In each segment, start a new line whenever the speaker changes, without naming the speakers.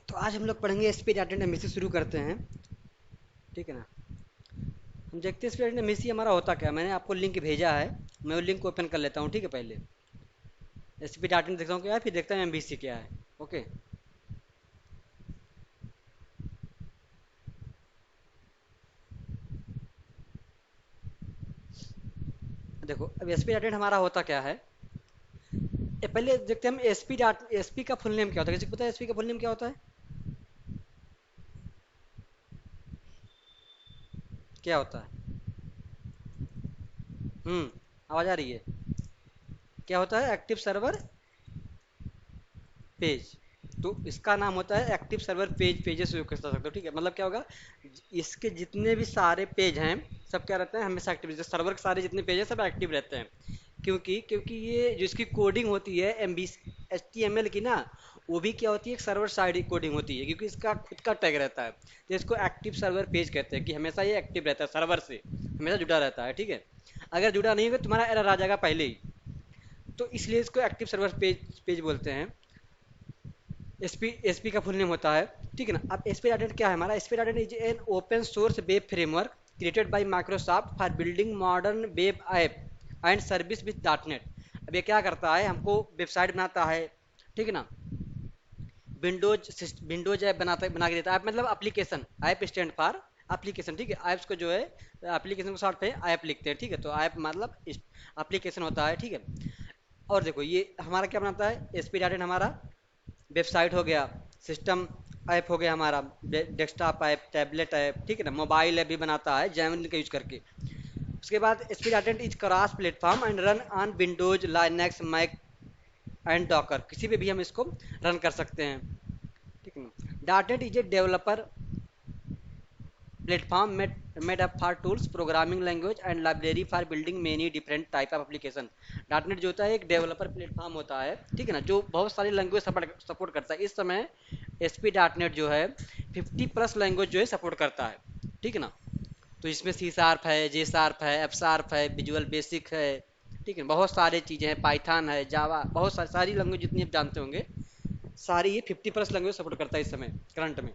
तो आज हम लोग पढ़ेंगे एसपी डॉट नेट एमएससी शुरू करते हैं। ठीक है ना। हम देखते हैं एसपी डॉट नेट एमएससी हमारा होता क्या है। मैंने आपको लिंक भेजा है, मैं वो लिंक ओपन कर लेता हूँ। ठीक है, पहले एसपी डॉट नेट देखता हूँ क्या है, फिर देखता हूँ एमबीसी क्या है। ओके, देखो अब एसपी डॉट नेट हमारा होता क्या है। पहले देखते हैं हम एसपी का फुल नेम क्या होता है। किसी को पता है एसपी का फुल नेम क्या होता है? क्या होता है? आवाज़ आ रही है? क्या होता है? Active server page. तो इसका नाम होता है active server page, pages use कर सकते हो। ठीक है, मतलब क्या होगा, इसके जितने भी सारे पेज हैं सब क्या रहते हैं, हमेशा एक्टिव। जो सर्वर के सारे जितने पेज हैं सब एक्टिव रहते हैं। क्योंकि ये जो इसकी कोडिंग होती है M B H T M L की ना, वो भी क्या होती है, एक सर्वर साइड कोडिंग होती है, क्योंकि इसका खुद का टैग रहता है। तो इसको एक्टिव सर्वर पेज कहते हैं कि हमेशा ये एक्टिव रहता है, सर्वर से हमेशा जुड़ा रहता है। ठीक है, अगर जुड़ा नहीं होगा तुम्हारा एरर आ जाएगा पहले ही। तो इसलिए इसको एक्टिव सर्वर पेज पेज बोलते हैं। एसपी का फुल नेम होता है। ठीक है ना। अब एसपी डॉट नेट क्या है हमारा? SP dot net is an open source web framework created by Microsoft for building modern web app and service with dot net. अब ये क्या करता है, हमको वेबसाइट बनाता है। ठीक है ना। विंडोज ऐप बना के देता है। ऐप मतलब application, app stand for application. ठीक है, ऐप्स को जो है एप्लीकेशन को शॉर्ट पे ऐप लिखते हैं। ठीक है, तो ऐप मतलब एप्लीकेशन होता है। ठीक है, और देखो ये हमारा क्या बनाता है, एसपी डॉट नेट हमारा वेबसाइट हो गया, सिस्टम ऐप हो गया हमारा, डेस्कटॉप ऐप, टैबलेट ऐप। ठीक है ना, मोबाइल ऐप भी बनाता है जैमन का यूज करके। उसके बाद SP dot net is cross platform and run on Windows, Linux, Mac and Docker, किसी पे भी हम इसको रन कर सकते हैं। ठीक है ना। Dot net is a developer platform made up for tools, programming language and library for building many different type of application. Dot net जो होता है एक डेवलपर प्लेटफॉर्म होता है। ठीक है ना, जो बहुत सारी लैंग्वेज सपोर्ट करता है। इस समय एसपी डॉट नेट जो है 50+ लैंग्वेज जो है सपोर्ट करता है। ठीक है ना। तो इसमें सी शार्प है, जे शार्प है, एफ शार्प है, विजुअल बेसिक है। ठीक है, बहुत सारी चीज़ें हैं, पाइथन है, जावा, बहुत सारी लैंग्वेज जितनी आप जानते होंगे सारी ये 50+ लैंग्वेज सपोर्ट करता है इस समय करंट में।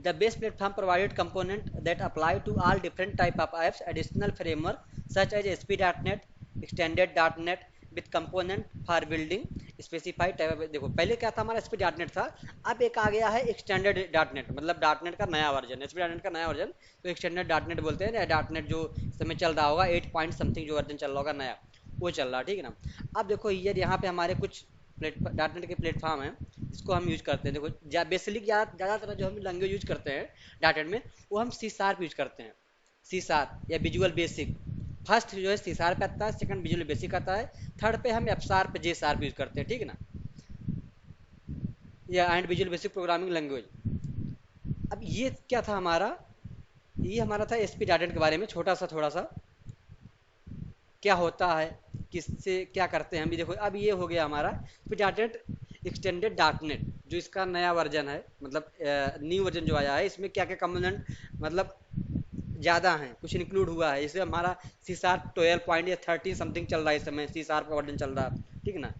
The base platform provided components that apply to all different type of apps. Additional framework such as ASP.NET, Extended.NET with component for building specified type of। देखो पहले क्या था हमारा एसपी डॉट नेट था, अब एक आ गया है एक्सटेंडेड डॉट नेट, मतलब डॉट नेट का नया वर्जन, एसपी डॉट नेट का नया वर्जन। तो एक्सटेंडेड डॉट नेट बोलते हैं। डॉट नेट जो इस समय चल रहा होगा 8 पॉइंट समथिंग जो वर्जन चल रहा होगा नया, वो चल रहा है। ठीक है ना। अब देखो ये यहाँ पे हमारे कुछ डॉट नेट के प्लेटफॉर्म है, इसको हम यूज करते हैं। देखो बेसिकली ज़्यादातर जो हम लैंग्वेज यूज करते हैं डॉट नेट में, वो हम सी शार्प यूज करते हैं। सी शार्प या विजुअल बेसिक। फर्स्ट जो है सी शार्प आता है, सेकंड विजुअल बेसिक आता है, थर्ड पे हम एफ शार्प, जे शार्प यूज करते हैं। ठीक है ना, या and visual basic programming language. अब ये क्या था हमारा, ये हमारा था एसपी डॉट नेट के बारे में छोटा सा, थोड़ा सा क्या होता है, किससे क्या करते हैं हम भी। देखो अब ये हो गया हमारा dot net extended dot net, जो इसका नया वर्जन है, मतलब न्यू वर्जन जो आया है, इसमें क्या क्या कंपोनेंट मतलब ज़्यादा हैं, कुछ इंक्लूड हुआ है। जैसे हमारा सी शार्प 12 पॉइंट या 13 समथिंग चल रहा है इस समय, सी शार्प का वर्जन चल रहा है। ठीक है ना।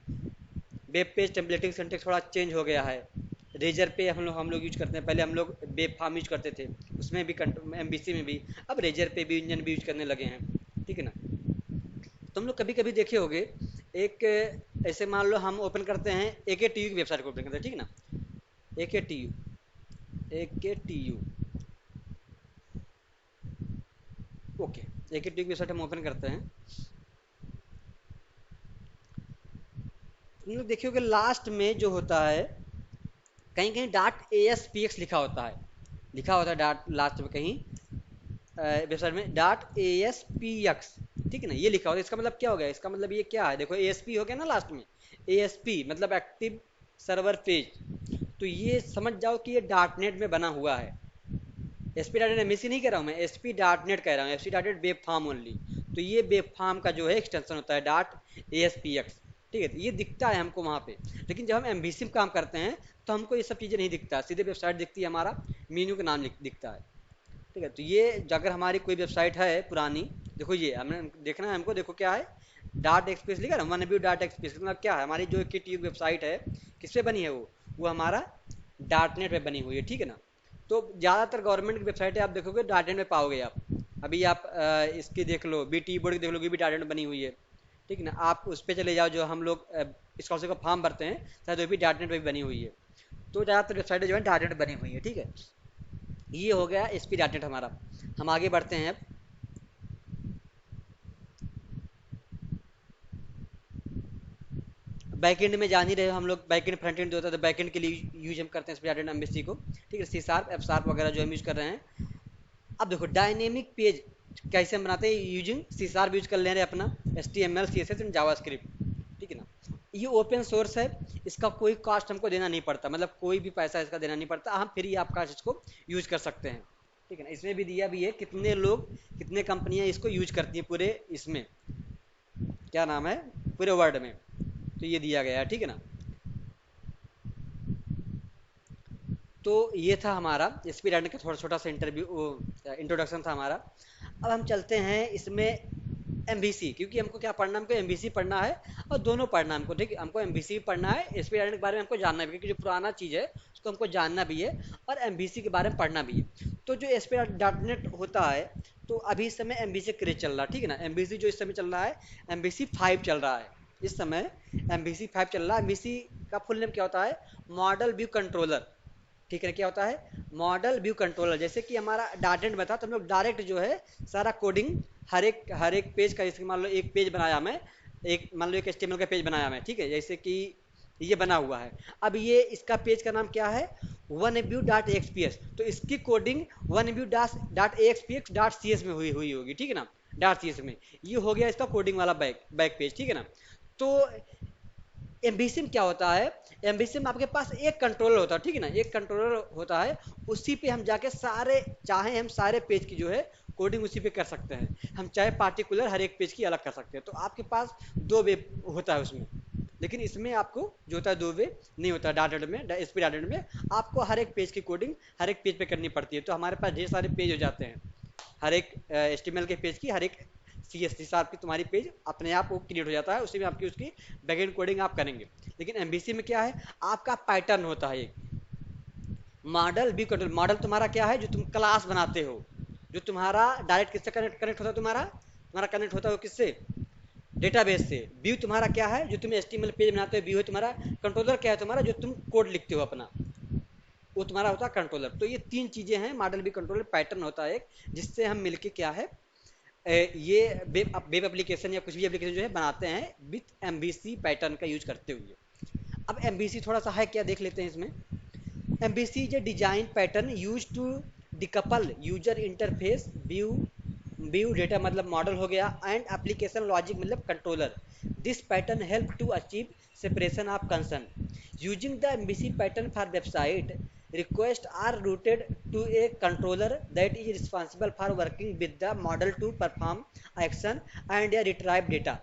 वेब पेज टेम्पलेटिंग सिंटेक्स थोड़ा चेंज हो गया है। रेजर पे हम लोग यूज करते हैं, पहले हम लोग वेब फार्म यूज करते थे, उसमें भी एमबीसी में भी, अब रेजर पे भी इंजन भी यूज करने लगे हैं। ठीक है ना। तुम लोग कभी कभी देखे होगे, एक ऐसे मान लो हम ओपन करते हैं ए के टी यू की वेबसाइट को ओपन करते हैं। ठीक है ना, ए के टी यू, ए के टी यू, ओके, ए के टी यू की वेबसाइट हम ओपन करते हैं। तुम लोग देखे होगे लास्ट में जो होता है, कहीं कहीं dot A S P x लिखा होता है, लिखा होता है डॉट लास्ट में कहीं वेबसाइट में dot A S P x. ठीक है ना, ये लिखा होता है। इसका मतलब क्या हो गया, इसका मतलब ये क्या है, देखो ए एस पी हो गया ना लास्ट में, ए एस पी मतलब एक्टिव सर्वर पेज। तो ये समझ जाओ कि ये डॉट नेट में बना हुआ है। S P dot net M नहीं कह रहा हूँ मैं, एस पी डॉट नेट कह रहा हूँ, S P dot net web form only. तो ये वेब फार्म का जो है एक्सटेंशन होता है dot A S P x. ठीक है, तो ये दिखता है हमको वहाँ पे। लेकिन जब हम एम में काम करते हैं तो हमको ये सब चीज़ें नहीं दिखता, सीधे वेबसाइट दिखती है, हमारा मीनू का नाम दिखता है। ठीक है, तो ये अगर हमारी कोई वेबसाइट है पुरानी, देखो ये हमने देखना है हमको, देखो क्या है, डॉट एक्सप्रेस लिखा है, वन व्यू डॉट एक्सप्रेस, मतलब क्या है, हमारी जो की वेबसाइट है किस पे बनी है वो हमारा डॉट नेट पे बनी हुई है, ठीक है ना। तो ज़्यादातर गवर्नमेंट की वेबसाइटें आप देखोगे डॉट नेट में पाओगे आप। अभी आप इसकी देख लो, बीटी बोर्ड की देख लो, ये भी डॉट नेट में बनी हुई है, ठीक है ना। आप उस पर चले जाओ जो हम लोग स्कॉलरशिप का फॉर्म भरते हैं, शायद वो भी डॉट नेट पे बनी हुई है। तो ज़्यादातर वेबसाइटें जो है डॉट नेट बनी हुई है, ठीक है। ये हो गया एस पी डॉट नेट हमारा। हम आगे बढ़ते हैं अब। बैकएंड में जान ही रहे हो हम लोग, बैकएंड फ्रंट एंड जो होता है, तो बैकएंड के लिए यूज हम करते हैं S P dot net MBC को, ठीक है। सी शार्प, एफ शार्प वगैरह जो हम यूज कर रहे हैं। अब देखो डायनेमिक पेज कैसे हम बनाते हैं, यूजिंग सी शार्प यूज कर ले रहे हैं अपना, H T M L C S S and JavaScript, ठीक है ना। ये ओपन सोर्स है, इसका कोई कॉस्ट हमको देना नहीं पड़ता, मतलब कोई भी पैसा इसका देना नहीं पड़ता, हम फ्री ऑफ कॉस्ट इसको यूज कर सकते हैं, ठीक है ना। इसमें भी दिया भी है कितने लोग, कितने कंपनियां इसको यूज करती हैं पूरे इसमें, क्या नाम है, पूरे वर्ल्ड में। तो ये दिया गया है, ठीक है ना। तो ये था हमारा एस पी का थोड़ा छोटा सा इंटरव्यू, इंट्रोडक्शन था हमारा। अब हम चलते हैं इसमें एमबीसी, क्योंकि हमको क्या पढ़ना, हमको एमबीसी पढ़ना है और दोनों पढ़ना है हमको, ठीक है। हमको एमबीसी भी पढ़ना है, एस पी के बारे में हमको जानना भी है, क्योंकि जो पुराना चीज़ है उसको हमको जानना भी है और एमबीसी के बारे में पढ़ना भी है। तो जो एस पी डॉट नेट होता है, तो अभी इस समय एमबीसी क्रेज चल रहा है, ठीक है ना। एमबीसी जो इस समय चल रहा है, एमबीसी 5 चल रहा है इस समय, एमबीसी 5 चल रहा है। एमबीसी का फुल नेम क्या होता है, मॉडल व्यू कंट्रोलर, ठीक है। क्या होता है, मॉडल व्यू कंट्रोलर। जैसे कि हमारा डाटेंट में था, तो हम लोग डायरेक्ट जो है सारा कोडिंग हर एक पेज का, जैसे मान लो एक पेज बनाया मैं, एक मान लो एक एचटीएमएल का पेज बनाया मैं, ठीक है। जैसे कि ये बना हुआ है, अब ये इसका पेज का नाम क्या है, वन व्यू डॉट एक्सपीएस, तो इसकी coding one view dot XPS dot C S में हुई हुई होगी, ठीक है ना, डॉट सी एस में। ये हो गया इसका कोडिंग वाला बैक पेज, ठीक है ना। तो एमबीसी में क्या होता है, एमबीसी में आपके पास एक कंट्रोलर होता है, ठीक है ना, एक कंट्रोलर होता है। उसी पे हम जाके सारे, चाहे हम सारे पेज की जो है कोडिंग उसी पे कर सकते हैं, हम चाहे पार्टिकुलर हर एक पेज की अलग कर सकते हैं। तो आपके पास दो वे होता है उसमें, लेकिन इसमें आपको जो होता है दो वे नहीं होता। डाटा में, एस पी डाटा में आपको हर एक पेज की कोडिंग हर एक पेज पे करनी पड़ती है। तो हमारे पास ढेर सारे पेज हो जाते हैं, हर एक एच के पेज की, हर एक सी एस टी की तुम्हारी पेज अपने आप वो क्रिएट हो जाता है, उसी में आपकी उसकी बैकएंड कोडिंग आप करेंगे। लेकिन एमबीसी में क्या है, आपका पैटर्न होता है एक मॉडल भी कंट्रोल। मॉडल तुम्हारा क्या है, जो तुम क्लास बनाते हो, जो तुम्हारा डायरेक्ट किससे कनेक्ट कनेक्ट होता है, तुम्हारा तुम्हारा कनेक्ट होता है वो किससे, डेटाबेस से। व्यू तुम्हारा क्या है, जो तुम एचटीएमएल पेज बनाते हो, व्यू है तुम्हारा। कंट्रोलर क्या है तुम्हारा, जो तुम कोड लिखते हो अपना, वो तुम्हारा होता है कंट्रोलर। तो ये तीन चीजें हैं, मॉडल भी कंट्रोलर, पैटर्न होता है एक, जिससे हम मिलके क्या है, ये वेब एप्लीकेशन या कुछ भी एप्लीकेशन जो है बनाते हैं विथ एमबीसी पैटर्न का यूज करते हुए। अब एमबीसी थोड़ा सा है क्या, देख लेते हैं इसमें। MVC is a design pattern used to decouple user interface view data मतलब मॉडल हो गया, एंड एप्लीकेशन लॉजिक मतलब controller. This pattern help to achieve separation of concern using the MVC pattern for website requests are routed to a controller that is responsible for working with the model to perform action and retrieve data.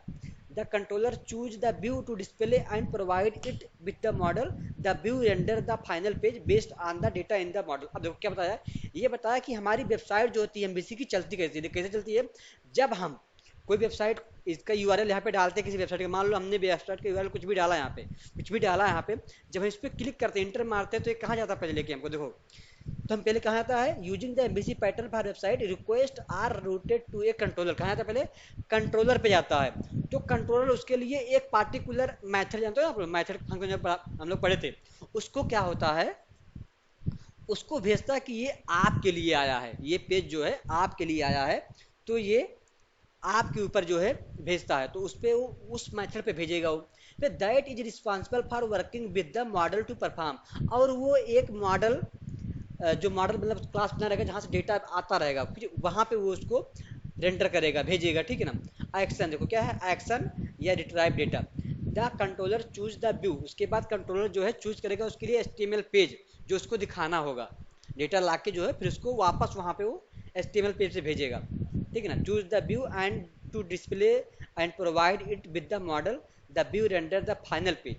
The controller choose the view to display and provide it with the model. The view render the final page based on the data in the model. अब देखो क्या बताया, ये बताया कि हमारी website जो होती है एमबीसी की चलती कैसे है, कैसे चलती है। जब हम कोई वेबसाइट, इसका यूआरएल यहाँ पे डालते हैं किसी वेबसाइट का, मान लो हमने वेबसाइट का यूआरएल कुछ भी डाला यहाँ पे, कुछ भी डाला यहाँ पे, जब हम इस पर क्लिक करते हैं, इंटर मारते हैं, तो ये कहाँ जाता है पहले लेके हमको, देखो तो हम पहले कहाँ आता है, using the MVC pattern for website request are routed to a controller, कहाँ आता है पहले, कंट्रोलर पे जाता है। तो कंट्रोलर उसके लिए एक पार्टिकुलर मैथड, जानते हो आप लोग मैथड फंक्शन जब हम लोग पढ़े थे, उसको क्या होता है, उसको भेजता है कि ये आपके लिए आया है, ये पेज जो है आपके लिए आया है, तो ये आपके ऊपर जो है भेजता है। तो उस पे वो उस मेथड पे भेजेगा वो। फिर that is responsible for working with the model to perform, और वो एक मॉडल, जो मॉडल मतलब क्लास बना रहेगा जहाँ से डेटा आता रहेगा, फिर वहाँ पे वो उसको रेंडर करेगा, भेजेगा, ठीक है ना। एक्शन देखो क्या है, एक्शन या retrieve data. The controller choose the view, उसके बाद कंट्रोलर जो है चूज करेगा उसके लिए एचटीएमएल पेज जो उसको दिखाना होगा, डेटा ला के जो है फिर उसको वापस वहाँ पे वो एचटीएमएल पेज से भेजेगा, ठीक है ना। Choose the view and to display and provide it with the model, the view render the final page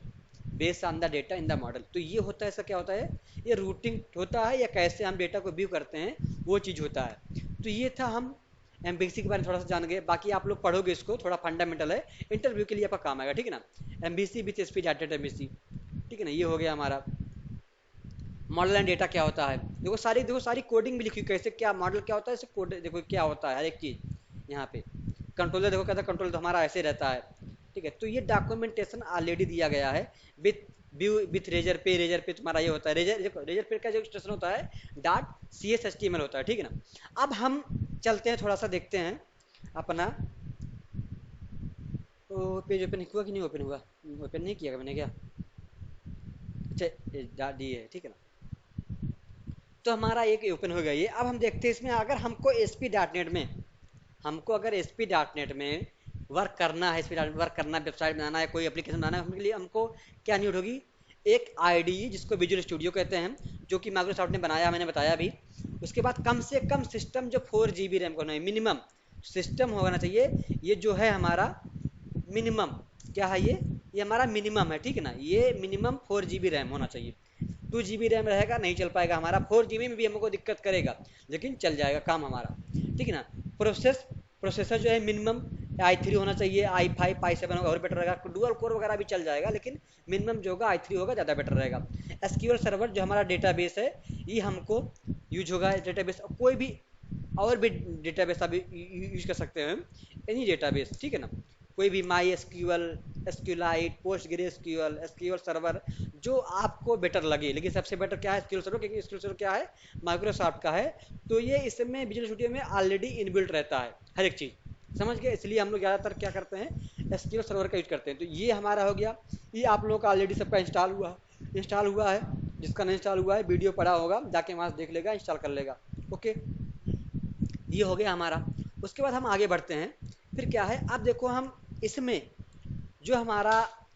based on the data in the model. तो ये होता है, ऐसा क्या होता है, ये रूटिंग होता है, या कैसे हम डेटा को व्यू करते हैं वो चीज़ होता है। तो ये था, हम एमबीसी के बारे में थोड़ा सा जान गए, बाकी आप लोग पढ़ोगे इसको, थोड़ा फंडामेंटल है, इंटरव्यू के लिए आपका काम आएगा, ठीक है ना। MBC with SP data MBC, ठीक है ना। ये हो गया हमारा। मॉडल एंड डेटा क्या होता है, देखो सारी कोडिंग भी लिखी हुई, कैसे क्या मॉडल क्या होता है, ऐसे कोड देखो क्या होता है हर एक चीज़ यहाँ पे। कंट्रोलर देखो कहता है कंट्रोल तो हमारा ऐसे रहता है, ठीक है। तो ये डॉक्यूमेंटेशन ऑलरेडी दिया गया है विथ व्यू विथ रेजर पे तुम्हारा ये होता है, रेजर पे का जो एक्सटेंशन होता है dot C S H T M L होता है, ठीक है ना। अब हम चलते हैं थोड़ा सा देखते हैं अपना पेज ओपन हुआ कि नहीं ओपन हुआ, ओपन नहीं किया मैंने क्या, अच्छा डी है, ठीक है ना। तो हमारा एक ओपन हो गया ये। अब हम देखते हैं इसमें अगर हमको एस पी डॉट नेट में, हमको अगर एस पी डॉट नेट में वर्क करना है, एस पी डॉट वर्क करना है, वेबसाइट बनाना है, कोई एप्लीकेशन बनाना है, उसके लिए हमको क्या नीड होगी, एक आईडी जिसको विजुअल स्टूडियो कहते हैं, जो कि माइक्रोसॉफ्ट ने बनाया, मैंने बताया भी। उसके बाद कम से कम सिस्टम जो 4 GB रैम का होना है, मिनिमम सिस्टम होना चाहिए। ये जो है हमारा मिनिमम क्या है, ये हमारा मिनिमम है, ठीक है ना। ये मिनिमम 4 GB रैम होना चाहिए। 2 GB रैम रहेगा नहीं चल पाएगा हमारा, 4 GB में भी हमको दिक्कत करेगा, लेकिन चल जाएगा काम हमारा, ठीक है ना। प्रोसेसर जो है मिनिमम i3 होना चाहिए, i5 i7 होगा और बेटर रहेगा, डुअल कोर वगैरह भी चल जाएगा, लेकिन मिनिमम जो होगा i3 होगा, ज़्यादा बेटर रहेगा। एसक्यूएल सर्वर जो हमारा डेटाबेस है, ये हमको यूज होगा, डेटाबेस कोई भी और भी डेटाबेस आप यूज कर सकते हैं, एनी डेटाबेस, ठीक है ना। कोई भी my SQL, SQLite, post grey SQL, SQL server जो आपको बेटर लगे, लेकिन सबसे बेटर क्या है एसक्यूएल सर्वर, क्योंकि एसक्यूएल सर्वर क्या है माइक्रोसॉफ्ट का है। तो ये इसमें विजुअल स्टूडियो में ऑलरेडी इनबिल्ट रहता है हर एक चीज़, समझ गए। इसलिए हम लोग ज़्यादातर क्या करते हैं एसक्यूएल सर्वर का यूज करते हैं। तो ये हमारा हो गया, ये आप लोगों का ऑलरेडी सबका इंस्टॉल हुआ है। जिसका नहीं इंस्टॉल हुआ है वीडियो पड़ा होगा, जाके वहाँ से देख लेगा, इंस्टॉल कर लेगा, ओके। ये हो गया हमारा। उसके बाद हम आगे बढ़ते हैं, फिर क्या है, अब देखो हम इसमें जो हमारा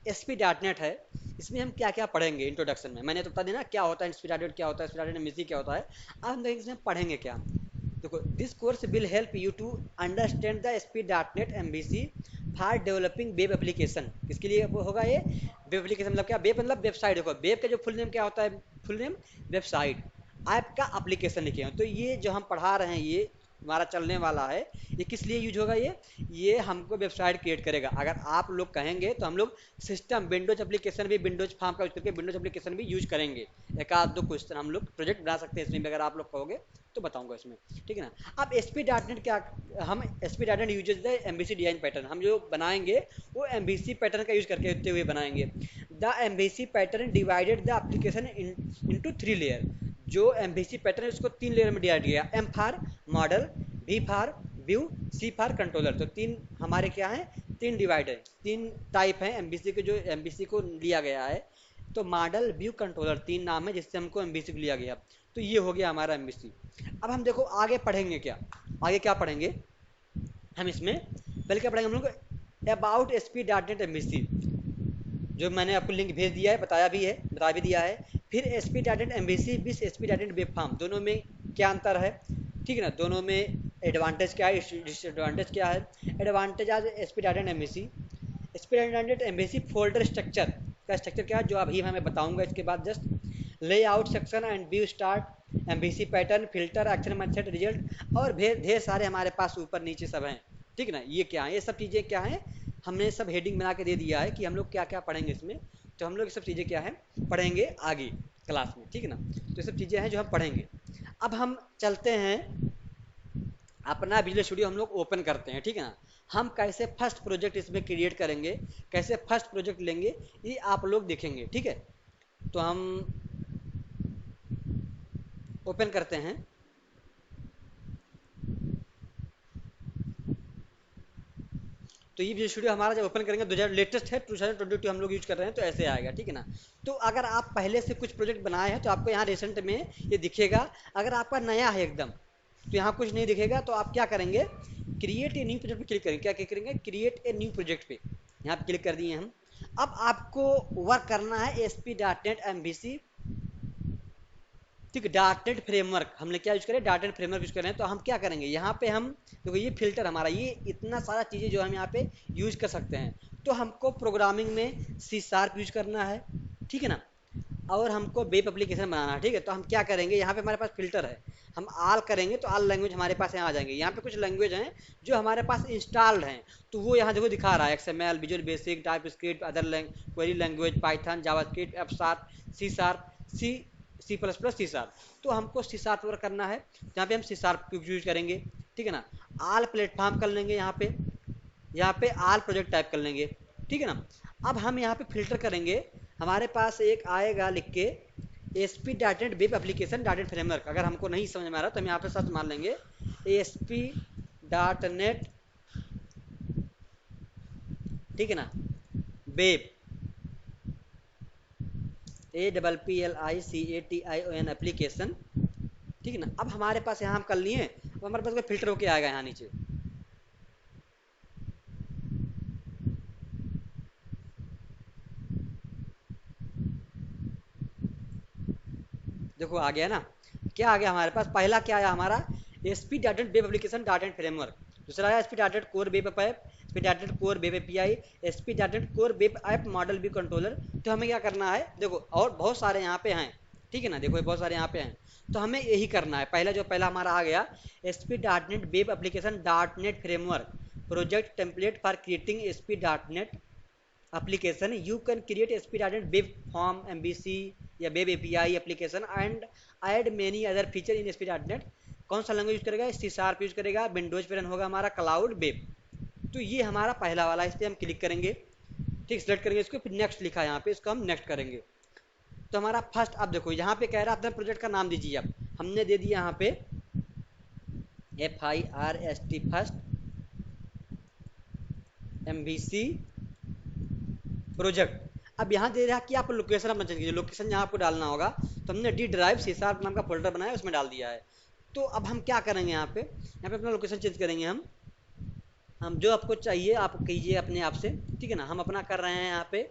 एस पी डॉट नेट है, इसमें हम क्या क्या पढ़ेंगे इंट्रोडक्शन में। मैंने तो बता देना क्या होता है एस पी डॉट नेट, क्या होता है S P dot net, MBC क्या होता है। अब हम देखेंगे इसमें पढ़ेंगे क्या। देखो this course will help you to understand the S P dot net MVC for developing web application. किसके लिए होगा ये, वेब एप्लीकेशन मतलब क्या, वेब मतलब वेबसाइट। देखो वेब का जो फुल नेम क्या होता है, फुल नेम वेबसाइट, ऐप का एप्लीकेशन लिखे हैं। तो ये जो हम पढ़ा रहे हैं, ये हमारा चलने वाला है, ये किस लिए यूज होगा, ये हमको वेबसाइट क्रिएट करेगा। अगर आप लोग कहेंगे तो हम लोग सिस्टम विंडोज एप्लीकेशन भी, विंडोज फार्म का यूज करके विंडोज एप्लीकेशन भी यूज करेंगे। एक आध दो क्वेश्चन हम लोग प्रोजेक्ट बना सकते हैं इसमें भी, अगर आप लोग कहोगे तो बताऊंगा इसमें, ठीक है ना। अब एस पी डॉट नेट क्या, हम S P dot net uses the M B C design pattern, हम जो बनाएंगे वो एम बी सी पैटर्न का यूज करके होते हुए बनाएंगे। The M B C pattern divided the application into 3 layer. जो एम बी सी पैटर्न है उसको 3 लेयर में डिवाइड किया, M for model, V for view, C for controller. तो 3 हमारे क्या है, 3 डिवाइड है, 3 टाइप है एमबीसी के, जो एमबीसी को लिया गया है। तो मॉडल, व्यू, कंट्रोलर 3 नाम है जिससे हमको एमबीसी को लिया गया। तो ये हो गया हमारा एमबीसी। अब हम देखो आगे पढ़ेंगे क्या, आगे क्या पढ़ेंगे हम इसमें, पहले क्या पढ़ेंगे हम लोग about S P dot net MBC, जो मैंने आपको लिंक भेज दिया है, बताया भी है, बता भी दिया है। फिर S P dot net MVC with S P dot net web form, दोनों में क्या अंतर है, ठीक है ना। दोनों में एडवांटेज क्या है, डिसएडवांटेज क्या है। एडवांटेज आज S P dot net MBC, S P dot net MBC folder structure का स्ट्रक्चर क्या है, जो अभी मैं बताऊंगा इसके बाद। Just layout section and view start, MBC pattern, filter, action method, result, और ढेर सारे हमारे पास ऊपर नीचे सब हैं, ठीक है ना। ये क्या है, ये सब चीज़ें क्या हैं, हमने सब हेडिंग बना के दे दिया है कि हम लोग क्या क्या पढ़ेंगे इसमें। तो हम लोग ये सब चीज़ें क्या है पढ़ेंगे आगे क्लास में, ठीक है ना। तो ये सब चीज़ें हैं जो हम पढ़ेंगे। अब हम चलते हैं अपना विजुअल स्टूडियो, हम लोग ओपन करते हैं, ठीक है ना। हम कैसे फर्स्ट प्रोजेक्ट इसमें क्रिएट करेंगे, कैसे फर्स्ट प्रोजेक्ट लेंगे, ये आप लोग देखेंगे, ठीक है। तो हम ओपन करते हैं। तो ये स्टूडियो हमारा जब ओपन करेंगे 2000 लेटेस्ट है, 2022 हम लोग यूज कर रहे हैं, तो ऐसे आएगा, ठीक है ना। तो अगर आप पहले से कुछ प्रोजेक्ट बनाए हैं तो आपको यहाँ रिसेंट में ये दिखेगा। अगर आपका नया है एकदम तो यहाँ कुछ नहीं दिखेगा। तो आप क्या करेंगे, क्रिएट ए न्यू प्रोजेक्ट पे क्लिक करेंगे, क्या करेंगे, क्रिएट ए न्यू प्रोजेक्ट पे, यहाँ पे क्लिक कर दिए हम। अब आपको वर्क करना है S P dot net M B C, ठीक है। डॉट नेट फ्रेमवर्क हमने क्या यूज करें, डॉट नेट फ्रेमवर्क यूज कर रहे हैं। तो हम क्या करेंगे, यहाँ पे हम देखो ये फिल्टर हमारा, ये इतना सारा चीज़ें जो हम यहाँ पे यूज कर सकते हैं। तो हमको प्रोग्रामिंग में सी शार्प यूज करना है, ठीक है ना। और हमको वेब एप्लीकेशन बनाना है, ठीक है। तो हम क्या करेंगे, यहाँ पे हमारे पास फिल्टर है, हम ऑल करेंगे तो ऑल लैंग्वेज हमारे पास यहाँ आ जाएंगे। यहाँ पे कुछ लैंग्वेज हैं जो हमारे पास इंस्टॉल्ड हैं, तो वो यहाँ देखो दिखा रहा है, XML, Visual Basic, TypeScript, other query language, Python, JavaScript, F sharp, C sharp, C C plus plus C sharp. तो हमको सी शार्प वर्क करना है, जहाँ पे हम सी शार्प यूज करेंगे, ठीक है ना। आल प्लेटफॉर्म कर लेंगे, यहाँ पे आल प्रोजेक्ट टाइप कर लेंगे, ठीक है ना। अब हम यहाँ पे फिल्टर करेंगे, हमारे पास एक आएगा लिख के S P dot net web application dot net framework. अगर हमको नहीं समझ में आ रहा तो हम यहाँ पे सर्च मान लेंगे एस पी डॉट नेट, ठीक है ना, वेब, APPLICATION एप्लीकेशन, ठीक है ना। अब हमारे पास यहाँ हम कर लिए, अब हमारे पास कोई फिल्टर होके आएगा यहाँ नीचे, देखो आ गया ना। क्या आ गया हमारे पास, पहला क्या आया हमारा, S P dot web application dot and framework. दूसरा आया S P dot core web app, S P dot core web API, S P dot core web app model view controller. तो हमें क्या करना है, देखो और बहुत सारे यहाँ पे हैं, ठीक है ना, देखो बहुत सारे यहाँ पे हैं। तो हमें यही करना है, पहला हमारा आ गया S P dot net web application dot net framework project template for creating S P dot net application. You can create ASP.NET web form, MVC या web API application and add many other feature in ASP.NET। कौन सा language use करेगा, C sharp use करेगा, Windows पे run होगा हमारा cloud web. तो ये हमारा पहला वाला, इस पर हम क्लिक करेंगे, ठीक, सेलेक्ट करेंगे इसको, फिर नेक्स्ट लिखा है यहाँ पे, इसको हम नेक्स्ट करेंगे। तो हमारा फर्स्ट, अब देखो यहाँ पे कह रहा है अपने प्रोजेक्ट का नाम दीजिए। अब हमने दे दिया यहाँ पे FIRST फर्स्ट MVC प्रोजेक्ट। अब यहाँ दे रहा है कि आप लोकेशन अपना चेंज कीजिए, लोकेशन जहाँ आपको डालना होगा। तो हमने डी ड्राइव सी शार्प नाम का फोल्डर बनाया, उसमें डाल दिया है। तो अब हम क्या करेंगे, यहाँ पे अपना लोकेशन चेंज करेंगे। हम जो आपको चाहिए आप कीजिए अपने आप से, ठीक है ना। हम अपना कर रहे हैं यहाँ पे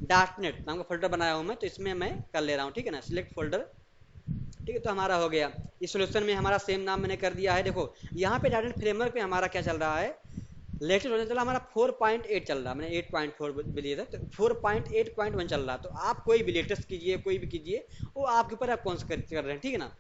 डॉट नेट नाम का फोल्डर बनाया हूँ मैं, तो इसमें मैं कर ले रहा हूँ, ठीक है ना, सिलेक्ट फोल्डर, ठीक है। तो हमारा हो गया, इस सोल्यूशन में हमारा सेम नाम मैंने कर दिया है। देखो यहाँ पे डॉट नेट फ्रेमवर्क पे हमारा क्या चल रहा है, लेटेस्ट वर्जन चला हमारा 4.8 चल रहा, मैंने 8.4 लिए था, तो 4.8.1 चल रहा। तो आप कोई भी लेटेस्ट कीजिए, कोई भी कीजिए, वो आपके ऊपर, आप कौन सा कर रहे हैं, ठीक है ना।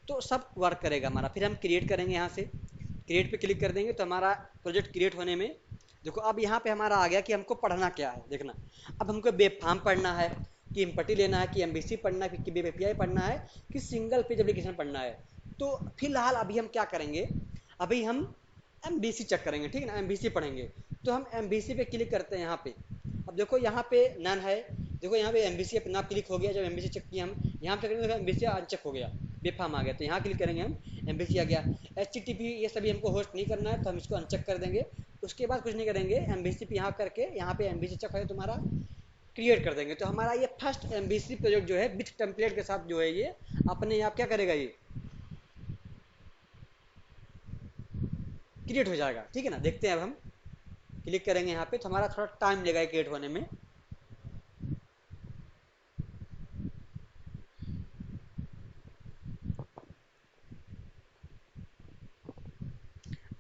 तो सब वर्क करेगा हमारा। फिर हम क्रिएट करेंगे, यहाँ से क्रिएट पे क्लिक कर देंगे, तो हमारा प्रोजेक्ट क्रिएट होने में, देखो अब यहाँ पे हमारा आ गया कि हमको पढ़ना क्या है, देखना। अब हमको वेब फॉर्म पढ़ना है, कि एम्पटी लेना है, कि एमबीसी पढ़ना है, कि वेब एपीआई पढ़ना है, कि सिंगल पेज एप्लीकेशन पढ़ना है। तो फिलहाल अभी हम क्या करेंगे, अभी हम एमबीसी चेक करेंगे, ठीक है ना, एमबीसी पढ़ेंगे। तो हम एमबीसी पे क्लिक करते हैं यहाँ पे। अब देखो यहाँ पे नन है, देखो यहाँ पे एमबीसी अपना क्लिक हो गया। जब एमबीसी चेक किया हम, यहाँ पे करेंगे एमबीसी अनचेक हो गया, बेफाम आ गया। तो यहाँ क्लिक करेंगे हम, एमबीसी आ गया। HTTP ये सभी हमको होस्ट नहीं करना है, तो हम इसको अनचेक कर देंगे। उसके बाद कुछ नहीं करेंगे, एमबीसी पे यहाँ करके, यहाँ पे एमबीसी चेक है तुम्हारा, क्रिएट कर देंगे। तो हमारा ये फर्स्ट एमबीसी प्रोजेक्ट जो है विथ टेम्पलेट के साथ जो है, ये अपने आप क्या करेगा, ये क्रिएट हो जाएगा, ठीक है ना। देखते हैं, अब हम क्लिक करेंगे यहाँ पे, तो हमारा थोड़ा टाइम लगेगा क्रिएट होने में।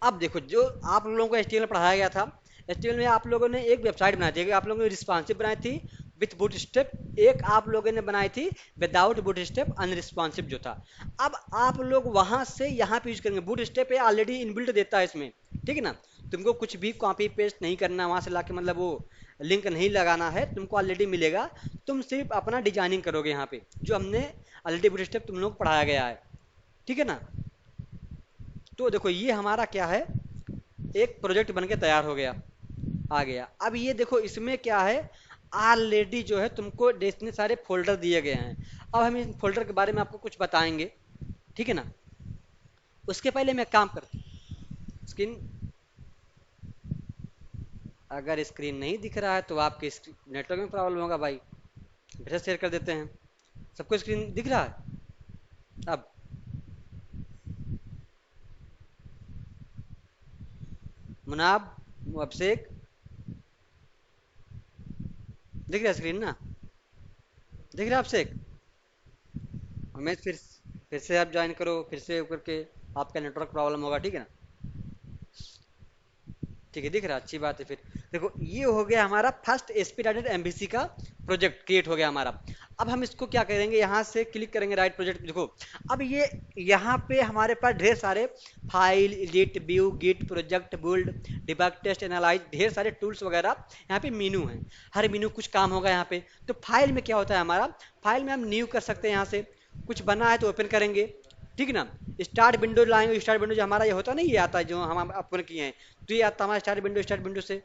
अब देखो, जो आप लोगों को HTML पढ़ाया गया था, HTML में आप लोगों ने एक वेबसाइट बनाई थी, आप लोगों ने रिस्पॉन्सिव बनाई थी विथ बूटस्ट्रैप, एक आप लोगों ने बनाई थी विदाउट बूटस्ट्रैप अनरिस्पॉन्सिव जो था। अब आप लोग वहां से यहाँ पे यूज करेंगे, बूटस्ट्रैप ऑलरेडी इनबिल्ट देता है इसमें, ठीक है ना। तुमको कुछ भी कॉपी पेस्ट नहीं करना वहां से लाके, मतलब वो लिंक नहीं लगाना है, तुमको ऑलरेडी मिलेगा। तुम सिर्फ अपना डिजाइनिंग करोगे यहाँ पे, जो हमने ऑलरेडी बूटस्ट्रैप तुम लोग को पढ़ाया गया है, ठीक है ना। तो देखो ये हमारा क्या है, एक प्रोजेक्ट बन के तैयार हो गया, आ गया। अब ये देखो इसमें क्या है, ऑलरेडी जो है तुमको इतने सारे फोल्डर दिए गए हैं। अब हम इन फोल्डर के बारे में आपको कुछ बताएंगे, ठीक है ना। उसके पहले मैं काम करता हूँ, स्क्रीन, अगर स्क्रीन नहीं दिख रहा है तो आपके नेटवर्क में प्रॉब्लम होगा भाई। फिर से शेयर कर देते हैं, सबको स्क्रीन दिख रहा है। अब मुनाब, अभिषेक, दिख रहा है स्क्रीन ना, दिख रहा है अभिषेक। मैं फिर से आप ज्वाइन करो, फिर से करके, आपका नेटवर्क प्रॉब्लम होगा, ठीक है ना। ठीक है, दिख रहा है, अच्छी बात है फिर। देखो ये हो गया हमारा फर्स्ट एसपी एमबीसी का प्रोजेक्ट क्रिएट हो गया हमारा। अब हम इसको क्या करेंगे, यहाँ से क्लिक करेंगे राइट प्रोजेक्ट। देखो अब ये यहाँ पे हमारे पास ढेर सारे file, edit, view, Git, project, build, debug, test, analyze, ढेर सारे टूल्स वगैरह यहाँ पे मीनू है। हर मीनू कुछ काम होगा यहाँ पे। तो फाइल में क्या होता है हमारा, फाइल में हम न्यू कर सकते हैं, यहाँ से कुछ बना है तो ओपन करेंगे, ठीक ना। स्टार्ट विंडो लाएंगे, स्टार्ट विंडो जो हमारा ये होता है ना, ये आता है जो हम ओपन किए हैं, तो ये आता है हमारा स्टार्ट विंडो से।